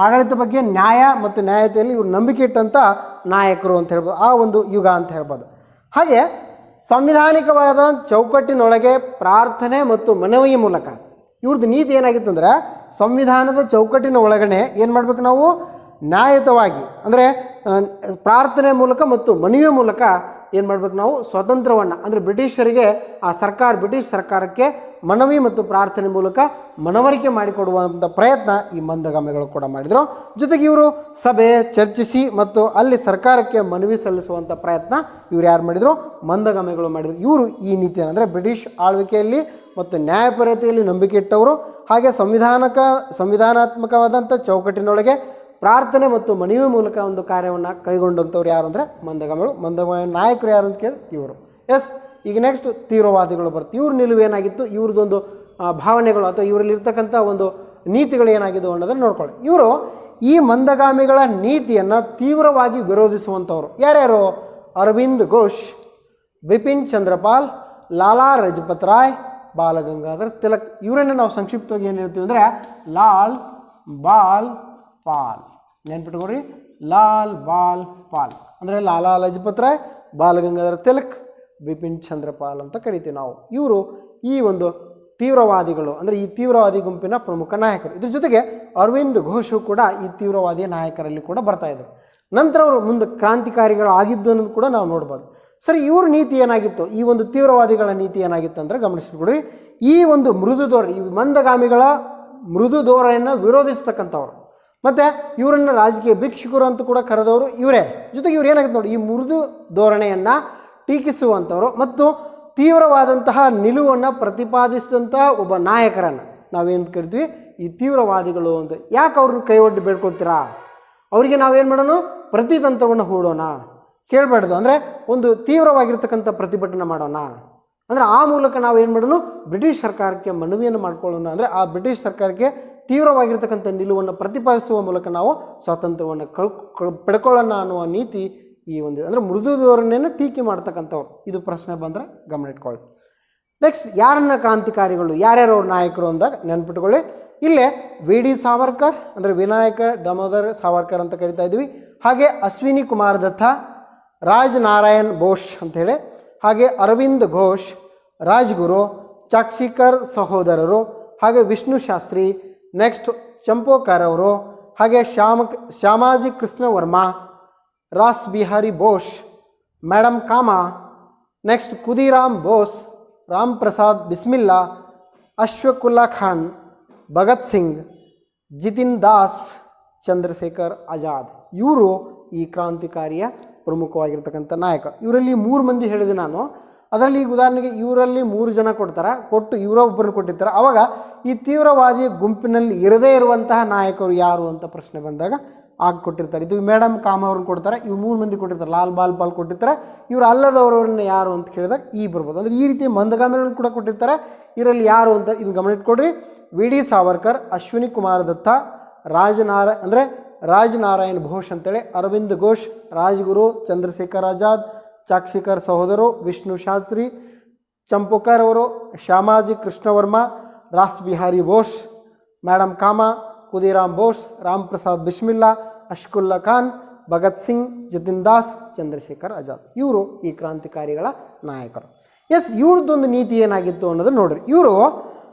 ಆಡಳಿತ ಬಗ್ಗೆ ನ್ಯಾಯ ಮತ್ತು ನ್ಯಾಯತೆಯಲ್ಲಿ ಇವರು ನಂಬಿಕೆ ಇಟ್ಟಂಥ ನಾಯಕರು ಅಂತ ಹೇಳ್ಬೋದು, ಆ ಒಂದು ಯುಗ ಅಂತ ಹೇಳ್ಬೋದು. ಹಾಗೆ ಸಂವಿಧಾನಿಕವಾದ ಚೌಕಟ್ಟಿನೊಳಗೆ ಪ್ರಾರ್ಥನೆ ಮತ್ತು ಮನವಿಯ ಮೂಲಕ ಇವ್ರದ್ದು ನೀತಿ ಏನಾಗಿತ್ತು ಅಂದರೆ, ಸಂವಿಧಾನದ ಚೌಕಟ್ಟಿನ ಒಳಗಡೆ ಏನು ಮಾಡಬೇಕು ನಾವು, ನ್ಯಾಯಯುತವಾಗಿ ಅಂದರೆ ಪ್ರಾರ್ಥನೆ ಮೂಲಕ ಮತ್ತು ಮನವಿಯ ಮೂಲಕ ಏನು ಮಾಡಬೇಕು ನಾವು, ಸ್ವತಂತ್ರವನ್ನು ಅಂದರೆ ಬ್ರಿಟಿಷ್ ಸರ್ಕಾರಕ್ಕೆ ಮನವಿ ಮತ್ತು ಪ್ರಾರ್ಥನೆ ಮೂಲಕ ಮನವರಿಕೆ ಮಾಡಿಕೊಡುವಂಥ ಪ್ರಯತ್ನ ಈ ಮಂದಗಾಮಿಗಳು ಕೂಡ ಮಾಡಿದರು. ಜೊತೆಗೆ ಇವರು ಸಭೆ ಚರ್ಚಿಸಿ ಮತ್ತು ಅಲ್ಲಿ ಸರ್ಕಾರಕ್ಕೆ ಮನವಿ ಸಲ್ಲಿಸುವಂಥ ಪ್ರಯತ್ನ ಇವರು ಯಾರು ಮಾಡಿದರು, ಮಂದಗಾಮಿಗಳು ಮಾಡಿದರು. ಇವರು ಈ ನೀತಿಯನ್ನು ಅಂದರೆ ಬ್ರಿಟಿಷ್ ಆಳ್ವಿಕೆಯಲ್ಲಿ ಮತ್ತು ನ್ಯಾಯಪರತೆಯಲ್ಲಿ ನಂಬಿಕೆ ಇಟ್ಟವರು, ಹಾಗೆ ಸಂವಿಧಾನಾತ್ಮಕವಾದಂಥ ಚೌಕಟ್ಟಿನೊಳಗೆ ಪ್ರಾರ್ಥನೆ ಮತ್ತು ಮನವಿ ಮೂಲಕ ಒಂದು ಕಾರ್ಯವನ್ನು ಕೈಗೊಂಡಂಥವ್ರು ಯಾರು ಅಂದರೆ ಮಂದಗಾಮಿಗಳು. ಮಂದಗಾಮಿ ನಾಯಕರು ಯಾರು ಅಂತ ಕೇಳಿದ್ರೆ ಇವರು. ಎಸ್, ಈಗ ನೆಕ್ಸ್ಟ್ ತೀವ್ರವಾದಿಗಳು ಬರುತ್ತೆ. ಇವ್ರ ನಿಲುವೇನಾಗಿತ್ತು, ಇವ್ರದ್ದೊಂದು ಭಾವನೆಗಳು ಅಥವಾ ಇವರಲ್ಲಿ ಇರ್ತಕ್ಕಂಥ ಒಂದು ನೀತಿಗಳು ಏನಾಗಿದ್ದವು ಅನ್ನೋದನ್ನು ನೋಡ್ಕೊಳ್ಳಿ. ಇವರು ಈ ಮಂದಗಾಮಿಗಳ ನೀತಿಯನ್ನು ತೀವ್ರವಾಗಿ ವಿರೋಧಿಸುವಂಥವ್ರು ಯಾರ್ಯಾರು, ಅರವಿಂದ್ ಘೋಷ್, ಬಿಪಿನ್ ಚಂದ್ರಪಾಲ್, ಲಾಲಾ ಲಜಪತ್ ರಾಯ್, ಬಾಲಗಂಗಾಧರ್ ತಿಲಕ್. ಇವರನ್ನು ನಾವು ಸಂಕ್ಷಿಪ್ತವಾಗಿ ಏನು ಹೇಳ್ತೀವಿ ಅಂದರೆ ಲಾಲ್ ಬಾಲ್ ಪಾಲ್. ನೆನ್ಪಿಟ್ಕೊಡ್ರಿ, ಲಾಲ್ ಬಾಲ್ ಪಾಲ್ ಅಂದರೆ ಲಾಲಾ ಲಜಪತ್ ರಾಯ್, ಬಾಲಗಂಗಾಧರ್ ತಿಲಕ್, ಬಿಪಿನ್ ಚಂದ್ರಪಾಲ್ ಅಂತ ಕರಿತೀವಿ ನಾವು. ಇವರು ಈ ಒಂದು ತೀವ್ರವಾದಿಗಳು ಅಂದರೆ ಈ ತೀವ್ರವಾದಿ ಗುಂಪಿನ ಪ್ರಮುಖ ನಾಯಕರು. ಇದ್ರ ಜೊತೆಗೆ ಅರವಿಂದ್ ಘೋಷು ಕೂಡ ಈ ತೀವ್ರವಾದಿ ನಾಯಕರಲ್ಲಿ ಕೂಡ ಬರ್ತಾಯಿದ್ರು. ನಂತರ ಅವರು ಮುಂದೆ ಕ್ರಾಂತಿಕಾರಿಗಳು ಆಗಿದ್ದು ಅನ್ನೋದು ಕೂಡ ನಾವು ನೋಡ್ಬೋದು. ಸರಿ, ಇವ್ರ ನೀತಿ ಏನಾಗಿತ್ತು, ಈ ಒಂದು ತೀವ್ರವಾದಿಗಳ ನೀತಿ ಏನಾಗಿತ್ತು ಅಂದರೆ ಗಮನಿಸಿಕೊಡಿ, ಈ ಒಂದು ಮೃದು ಧೋರಣೆ, ಈ ಮಂದಗಾಮಿಗಳ ಮೃದು ಧೋರಣೆಯನ್ನು ವಿರೋಧಿಸ್ತಕ್ಕಂಥವ್ರು ಮತ್ತು ಇವರನ್ನು ರಾಜಕೀಯ ಭಿಕ್ಷುಕರು ಅಂತ ಕೂಡ ಕರೆದವರು ಇವರೇ. ಜೊತೆಗೆ ಇವ್ರು ಏನಾಗುತ್ತೆ ನೋಡಿ, ಈ ಮೃದು ಧೋರಣೆಯನ್ನು ಟೀಕಿಸುವಂಥವ್ರು ಮತ್ತು ತೀವ್ರವಾದಂತಹ ನಿಲುವನ್ನು ಪ್ರತಿಪಾದಿಸಿದಂತಹ ಒಬ್ಬ ನಾಯಕರನ್ನು ನಾವೇನು ಕರಿತೀವಿ ಈ ತೀವ್ರವಾದಿಗಳು ಅಂತ. ಯಾಕೆ ಅವ್ರನ್ನ ಕೈ ಒಡ್ಡಿ ಬೇಡ್ಕೊಳ್ತೀರಾ, ಅವರಿಗೆ ನಾವೇನು ಮಾಡೋಣ, ಪ್ರತಿತಂತ್ರವನ್ನು ಹೂಡೋಣ, ಕೇಳಬಾರ್ದು ಅಂದರೆ ಒಂದು ತೀವ್ರವಾಗಿರ್ತಕ್ಕಂಥ ಪ್ರತಿಭಟನೆ ಮಾಡೋಣ. ಅಂದರೆ ಆ ಮೂಲಕ ನಾವು ಏನು ಮಾಡೋಣ, ಬ್ರಿಟಿಷ್ ಸರ್ಕಾರಕ್ಕೆ ಮನವಿಯನ್ನು ಮಾಡ್ಕೊಳ್ಳೋಣ. ಅಂದರೆ ಆ ಬ್ರಿಟಿಷ್ ಸರ್ಕಾರಕ್ಕೆ ತೀವ್ರವಾಗಿರ್ತಕ್ಕಂಥ ನಿಲುವನ್ನು ಪ್ರತಿಪಾದಿಸುವ ಮೂಲಕ ನಾವು ಸ್ವಾತಂತ್ರ್ಯವನ್ನು ಪಡ್ಕೊಳ್ಳೋಣ ಅನ್ನುವ ನೀತಿ ಈ ಒಂದು ಅಂದರೆ ಮೃದು ಧೋರಣೆಯನ್ನು ಟೀಕೆ ಮಾಡ್ತಕ್ಕಂಥವ್ರು. ಇದು ಪ್ರಶ್ನೆ ಬಂದರೆ ಗಮನ ಇಟ್ಕೊಳ್ಳಿ. ನೆಕ್ಸ್ಟ್, ಯಾರನ್ನ ಕ್ರಾಂತಿಕಾರಿಗಳು, ಯಾರ್ಯಾರು ಅವ್ರ ನಾಯಕರು ಅಂದಾಗ ನೆನ್ಪಿಟ್ಕೊಳ್ಳಿ. ಇಲ್ಲೇ VD ಸಾವರ್ಕರ್ ಅಂದರೆ ವಿನಾಯಕ ದಾಮೋದರ್ ಸಾವರ್ಕರ್ ಅಂತ ಕರಿತಾ ಇದ್ವಿ. ಹಾಗೆ ಅಶ್ವಿನಿ ಕುಮಾರ್ ದತ್ತ, ರಾಜ್ ನಾರಾಯಣ್ ಬೋಸ್ ಅಂಥೇಳಿ, ಹಾಗೆ ಅರವಿಂದ್ ಘೋಷ್, ರಾಜ್ಗುರು, ಚಾಕ್ಸಿಕರ್ ಸಹೋದರರು, ಹಾಗೆ ವಿಷ್ಣು ಶಾಸ್ತ್ರಿ, ನೆಕ್ಸ್ಟ್ ಚಂಪೋಕರ್ ಅವರು, ಹಾಗೆ ಶ್ಯಾಮಾಜಿ ಕೃಷ್ಣ ವರ್ಮಾ, ರಾಸ್ ಬಿಹಾರಿ ಬೋಸ್, ಮೇಡಮ್ ಕಾಮಾ, ನೆಕ್ಸ್ಟ್ ಖುದಿರಾಮ್ ಬೋಸ್, ರಾಮ್ ಪ್ರಸಾದ್ ಬಿಸ್ಮಿಲ್ಲಾ, ಅಶ್ವಕುಲ್ಲಾ ಖಾನ್, ಭಗತ್ ಸಿಂಗ್, ಜಿತಿನ್ ದಾಸ್, ಚಂದ್ರಶೇಖರ್ ಆಜಾದ್. ಇವರು ಈ ಕ್ರಾಂತಿಕಾರಿಯ ಪ್ರಮುಖವಾಗಿರ್ತಕ್ಕಂಥ ನಾಯಕ. ಇವರಲ್ಲಿ 3 ಮಂದಿ ಹೇಳಿದೆ ನಾನು. ಅದರಲ್ಲಿ ಈಗ ಉದಾಹರಣೆಗೆ ಇವರಲ್ಲಿ 3 ಜನ ಕೊಡ್ತಾರೆ, ಕೊಟ್ಟು ಇವರ ಒಬ್ಬರನ್ನು ಕೊಟ್ಟಿರ್ತಾರೆ. ಆವಾಗ ಈ ತೀವ್ರವಾದಿ ಗುಂಪಿನಲ್ಲಿ ಇರದೇ ಇರುವಂತಹ ನಾಯಕರು ಯಾರು ಅಂತ ಪ್ರಶ್ನೆ ಬಂದಾಗ ಆಗ ಕೊಟ್ಟಿರ್ತಾರೆ. ಇದು ಮೇಡಮ್ ಕಾಮ ಅವ್ರನ್ನ ಕೊಡ್ತಾರೆ, ಇವು 3 ಮಂದಿ ಕೊಟ್ಟಿರ್ತಾರೆ, ಲಾಲ್ ಬಾಲ್ ಪಾಲ್ ಕೊಟ್ಟಿರ್ತಾರೆ. ಇವರು ಅಲ್ಲದವರನ್ನ ಯಾರು ಅಂತ ಕೇಳಿದಾಗ ಈ ಬರ್ಬೋದು. ಅಂದರೆ ಈ ರೀತಿ ಮಂದಗಾಮಿಗಳನ್ನು ಕೂಡ ಕೊಟ್ಟಿರ್ತಾರೆ. ಇದರಲ್ಲಿ ಯಾರು ಅಂತ ಇದನ್ನು ಗಮನ ಇಟ್ಕೊಡ್ರಿ. ವಿ ಡಿ ಸಾವರ್ಕರ್, ಅಶ್ವಿನಿ ಕುಮಾರ್ ದತ್ತ, ರಾಜನಾರಾಯಣ್ ಘೋಷ್ ಅಂತೇಳಿ, ಅರವಿಂದ್ ಘೋಷ್, ರಾಜ್ಗುರು, ಚಂದ್ರಶೇಖರ್ ಆಜಾದ್, ಚಾಕ್ಷಿಕರ್ ಸಹೋದರರು, ವಿಷ್ಣು ಶಾಸ್ತ್ರಿ, ಚಂಪುಕರ್ ಅವರು, ಶ್ಯಾಮಾಜಿ ಕೃಷ್ಣವರ್ಮ, ರಾಸ್ ಬಿಹಾರಿ ಬೋಸ್, ಮೇಡಮ್ ಕಾಮ, ಖುದಿರಾಮ್ ಬೋಸ್, ರಾಮ್ ಪ್ರಸಾದ್ ಬಿಸ್ಮಿಲ್ಲಾ, ಅಷ್ಕುಲ್ಲಾ ಖಾನ್, ಭಗತ್ ಸಿಂಗ್, ಜತಿನ್ ದಾಸ್, ಚಂದ್ರಶೇಖರ್ ಆಜಾದ್. ಇವರು ಈ ಕ್ರಾಂತಿಕಾರಿಗಳ ನಾಯಕರು. ಎಸ್, ಇವ್ರದ್ದೊಂದು ನೀತಿ ಏನಾಗಿತ್ತು ಅನ್ನೋದು ನೋಡ್ರಿ. ಇವರು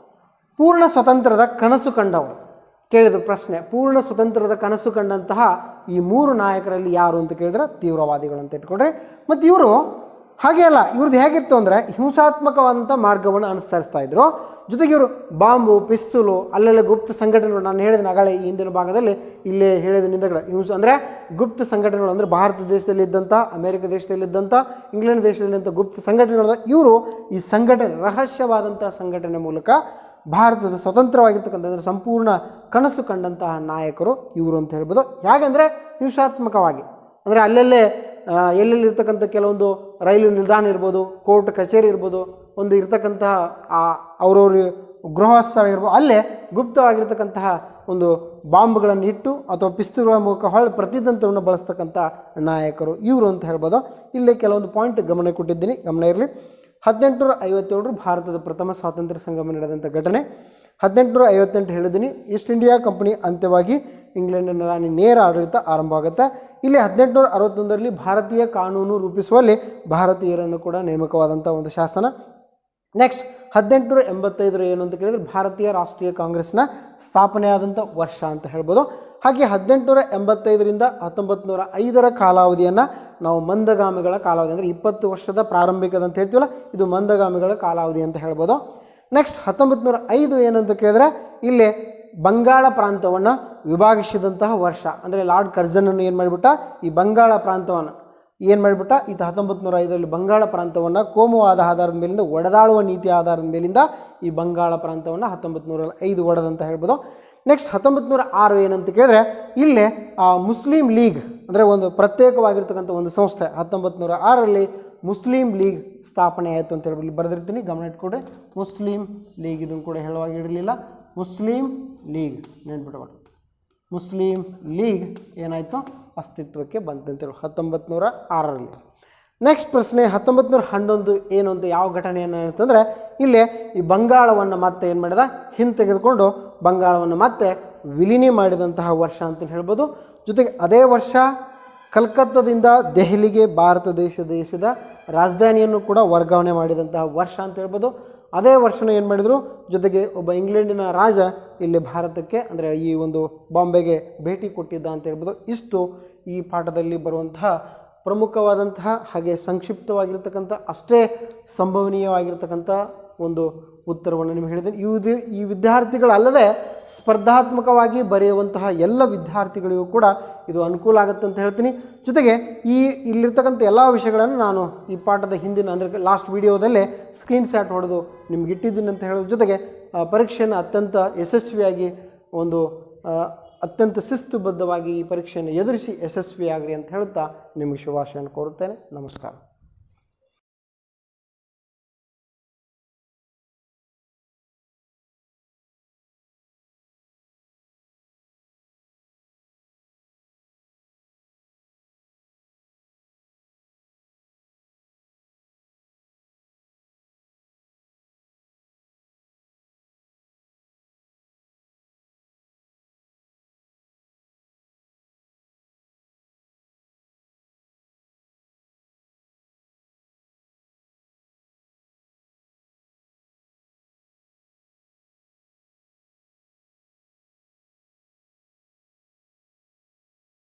ಪೂರ್ಣ ಸ್ವತಂತ್ರದ ಕನಸು ಕಂಡವರು. ಕೇಳಿದ ಪ್ರಶ್ನೆ, ಪೂರ್ಣ ಸ್ವತಂತ್ರದ ಕನಸು ಕಂಡಂತಹ ಈ 3 ನಾಯಕರಲ್ಲಿ ಯಾರು ಅಂತ ಕೇಳಿದ್ರೆ ತೀವ್ರವಾದಿಗಳು ಅಂತ ಇಟ್ಕೊಂಡ್ರೆ. ಮತ್ತು ಇವರು ಹಾಗೆ ಅಲ್ಲ, ಇವ್ರದ್ದು ಹೇಗಿತ್ತು ಅಂದರೆ ಹಿಂಸಾತ್ಮಕವಾದಂಥ ಮಾರ್ಗವನ್ನು ಅನುಸರಿಸ್ತಾ ಇದ್ರು. ಜೊತೆಗೆ ಇವರು ಬಾಂಬು, ಪಿಸ್ತೂಲು, ಅಲ್ಲೆಲ್ಲ ಗುಪ್ತ ಸಂಘಟನೆಗಳು, ನಾನು ಹೇಳಿದ ನಗಳೆ ಈ ಹಿಂದಿನ ಭಾಗದಲ್ಲಿ ಇಲ್ಲೇ ಹೇಳಿದ ನಿಂದಗಳ ಅಂದರೆ ಗುಪ್ತ ಸಂಘಟನೆಗಳು ಅಂದರೆ ಭಾರತ ದೇಶದಲ್ಲಿದ್ದಂಥ, ಅಮೆರಿಕ ದೇಶದಲ್ಲಿದ್ದಂಥ, ಇಂಗ್ಲೆಂಡ್ ದೇಶದಲ್ಲಿದ್ದಂಥ ಗುಪ್ತ ಸಂಘಟನೆಗಳು. ಇವರು ಈ ಸಂಘಟನೆ, ರಹಸ್ಯವಾದಂಥ ಸಂಘಟನೆ ಮೂಲಕ ಭಾರತದ ಸ್ವತಂತ್ರವಾಗಿರ್ತಕ್ಕಂಥ ಅಂದರೆ ಸಂಪೂರ್ಣ ಕನಸು ಕಂಡಂತಹ ನಾಯಕರು ಇವರು ಅಂತ ಹೇಳ್ಬೋದು. ಹೇಗೆಂದರೆ ಹಿಂಸಾತ್ಮಕವಾಗಿ, ಅಂದರೆ ಅಲ್ಲೆಲ್ಲೇ ಎಲ್ಲೆಲ್ಲಿರ್ತಕ್ಕಂಥ ಕೆಲವೊಂದು ರೈಲು ನಿಲ್ದಾಣ ಇರ್ಬೋದು, ಕೋರ್ಟ್ ಕಚೇರಿ ಇರ್ಬೋದು, ಒಂದು ಇರ್ತಕ್ಕಂತಹ ಅವರವ್ರ ಗೃಹ ಸ್ಥಳ ಇರ್ಬೋದು, ಅಲ್ಲೇ ಗುಪ್ತವಾಗಿರ್ತಕ್ಕಂತಹ ಒಂದು ಬಾಂಬ್ಗಳನ್ನು ಇಟ್ಟು ಅಥವಾ ಪಿಸ್ತೂಲ್ಗಳ ಮೂಲಕ ಪ್ರತಿತಂತ್ರವನ್ನು ಬಳಸ್ತಕ್ಕಂಥ ನಾಯಕರು ಇವರು ಅಂತ ಹೇಳ್ಬೋದು. ಇಲ್ಲೇ ಕೆಲವೊಂದು ಪಾಯಿಂಟ್ ಗಮನ ಕೊಟ್ಟಿದ್ದೀನಿ, ಗಮನ ಇರಲಿ. 1857 ಭಾರತದ ಪ್ರಥಮ ಸ್ವಾತಂತ್ರ್ಯ ಸಂಗಮ ನಡೆದಂಥ ಘಟನೆ. 1858 ಹೇಳಿದ್ದೀನಿ, ಈಸ್ಟ್ ಇಂಡಿಯಾ ಕಂಪನಿ ಅಂತ್ಯವಾಗಿ ಇಂಗ್ಲೆಂಡಿನ ರಾಣಿ ನೇರ ಆಡಳಿತ ಆರಂಭ ಆಗುತ್ತೆ. ಇಲ್ಲಿ 1861 ಭಾರತೀಯ ಕಾನೂನು ರೂಪಿಸುವಲ್ಲಿ ಭಾರತೀಯರನ್ನು ಕೂಡ ನೇಮಕವಾದಂಥ ಒಂದು ಶಾಸನ. ನೆಕ್ಸ್ಟ್ 1885 ಏನು ಅಂತ ಕೇಳಿದರೆ ಭಾರತೀಯ ರಾಷ್ಟ್ರೀಯ ಕಾಂಗ್ರೆಸ್ನ ಸ್ಥಾಪನೆಯಾದಂಥ ವರ್ಷ ಅಂತ ಹೇಳ್ಬೋದು. ಹಾಗೆ 1885ರಿಂದ 1905 ಕಾಲಾವಧಿಯನ್ನು ನಾವು ಮಂದಗಾಮಿಗಳ ಕಾಲಾವಧಿ ಅಂದರೆ 20 ವರ್ಷದ ಪ್ರಾರಂಭಿಕದಂತ ಹೇಳ್ತೀವಲ್ಲ, ಇದು ಮಂದಗಾಮಿಗಳ ಕಾಲಾವಧಿ ಅಂತ ಹೇಳ್ಬೋದು. ನೆಕ್ಸ್ಟ್ 1905 ಏನಂತ ಕೇಳಿದರೆ ಇಲ್ಲೇ ಬಂಗಾಳ ಪ್ರಾಂತವನ್ನು ವಿಭಾಗಿಸಿದಂತಹ ವರ್ಷ. ಅಂದರೆ ಲಾರ್ಡ್ ಕರ್ಜನನ್ನು ಏನು ಮಾಡಿಬಿಟ್ಟ, ಈ ಬಂಗಾಳ ಪ್ರಾಂತವನ್ನು ಏನು ಮಾಡಿಬಿಟ್ಟ, ಈತ 1905ರಲ್ಲಿ ಬಂಗಾಳ ಪ್ರಾಂತವನ್ನು ಕೋಮುವಾದ ಆಧಾರದ ಮೇಲಿಂದ ಒಡೆದಾಳುವ ನೀತಿ ಆಧಾರದ ಮೇಲಿಂದ ಈ ಬಂಗಾಳ ಪ್ರಾಂತವನ್ನು 1905 ಒಡೆದಂತ ಹೇಳ್ಬೋದು. ನೆಕ್ಸ್ಟ್ 1906 ಏನಂತ ಕೇಳಿದ್ರೆ ಇಲ್ಲೇ ಮುಸ್ಲಿಂ ಲೀಗ್ ಅಂದರೆ ಒಂದು ಪ್ರತ್ಯೇಕವಾಗಿರ್ತಕ್ಕಂಥ ಒಂದು ಸಂಸ್ಥೆ 1906ರಲ್ಲಿ ಮುಸ್ಲಿಂ ಲೀಗ್ ಸ್ಥಾಪನೆ ಆಯಿತು ಅಂತ ಹೇಳಿ ಬರೆದಿರ್ತೀನಿ, ಗಮನ ಇಟ್ಕೊಡ್ರಿ. ಮುಸ್ಲಿಂ ಲೀಗ್ ಇದನ್ನು ಕೂಡ ಹೇಳುವಾಗ ಇರಲಿಲ್ಲ, ಮುಸ್ಲಿಂ ಲೀಗ್ ನೆನ್ಪಿಟ್ಕೊಂಡು ಮುಸ್ಲಿಂ ಲೀಗ್ ಏನಾಯಿತು ಅಸ್ತಿತ್ವಕ್ಕೆ ಬಂತಂತೇಳಿ 1906ರಲ್ಲಿ. ನೆಕ್ಸ್ಟ್ ಪ್ರಶ್ನೆ 1911 ಏನು ಅಂತ ಯಾವ ಘಟನೆಯನ್ನು ಅಂತಂದರೆ ಇಲ್ಲೇ ಈ ಬಂಗಾಳವನ್ನು ಮತ್ತೆ ಏನು ಮಾಡಿದ, ಹಿಂತೆಗೆದುಕೊಂಡು ಬಂಗಾಳವನ್ನು ಮತ್ತೆ ವಿಲೀನ ಮಾಡಿದಂತಹ ವರ್ಷ ಅಂತ ಹೇಳ್ಬೋದು. ಜೊತೆಗೆ ಅದೇ ವರ್ಷ ಕಲ್ಕತ್ತಾದಿಂದ ದೆಹಲಿಗೆ ಭಾರತ ದೇಶದ ರಾಜಧಾನಿಯನ್ನು ಕೂಡ ವರ್ಗಾವಣೆ ಮಾಡಿದಂತಹ ವರ್ಷ ಅಂತ ಹೇಳ್ಬೋದು. ಅದೇ ವರ್ಷನ ಏನು ಮಾಡಿದರು, ಜೊತೆಗೆ ಒಬ್ಬ ಇಂಗ್ಲೆಂಡಿನ ರಾಜ ಇಲ್ಲಿ ಭಾರತಕ್ಕೆ ಅಂದರೆ ಈ ಒಂದು ಬಾಂಬೆಗೆ ಭೇಟಿ ಕೊಟ್ಟಿದ್ದ ಅಂತ ಹೇಳ್ಬೋದು. ಇಷ್ಟು ಈ ಪಾಠದಲ್ಲಿ ಬರುವಂತಹ ಪ್ರಮುಖವಾದಂತಹ ಹಾಗೆ ಸಂಕ್ಷಿಪ್ತವಾಗಿರ್ತಕ್ಕಂಥ ಅಷ್ಟೇ ಸಂಭವನೀಯವಾಗಿರ್ತಕ್ಕಂಥ ಒಂದು ಉತ್ತರವನ್ನು ನಿಮಗೆ ಹೇಳಿದ್ದೀನಿ. ಈ ವಿದ್ಯಾರ್ಥಿಗಳಲ್ಲದೆ ಸ್ಪರ್ಧಾತ್ಮಕವಾಗಿ ಬರೆಯುವಂತಹ ಎಲ್ಲ ವಿದ್ಯಾರ್ಥಿಗಳಿಗೂ ಕೂಡ ಇದು ಅನುಕೂಲ ಆಗುತ್ತೆ ಅಂತ ಹೇಳ್ತೀನಿ. ಜೊತೆಗೆ ಇಲ್ಲಿರ್ತಕ್ಕಂಥ ಎಲ್ಲ ವಿಷಯಗಳನ್ನು ನಾನು ಈ ಪಾಠದ ಹಿಂದಿನ ಅಂದರೆ ಲಾಸ್ಟ್ ವಿಡಿಯೋದಲ್ಲೇ ಸ್ಕ್ರೀನ್ಶಾಟ್ ಹೊಡೆದು ನಿಮ್ಗೆ ಇಟ್ಟಿದ್ದೀನಿ ಅಂತ ಹೇಳೋದ್ರ ಜೊತೆಗೆ ಪರೀಕ್ಷೆಯನ್ನು ಅತ್ಯಂತ ಯಶಸ್ವಿಯಾಗಿ ಅತ್ಯಂತ ಶಿಸ್ತುಬದ್ಧವಾಗಿ ಈ ಪರೀಕ್ಷೆಯನ್ನು ಎದುರಿಸಿ ಯಶಸ್ವಿಯಾಗ್ರಿ ಅಂತ ಹೇಳುತ್ತಾ ನಿಮಗೆ ಶುಭಾಶಯವನ್ನು ಕೋರುತ್ತೇನೆ. ನಮಸ್ಕಾರ.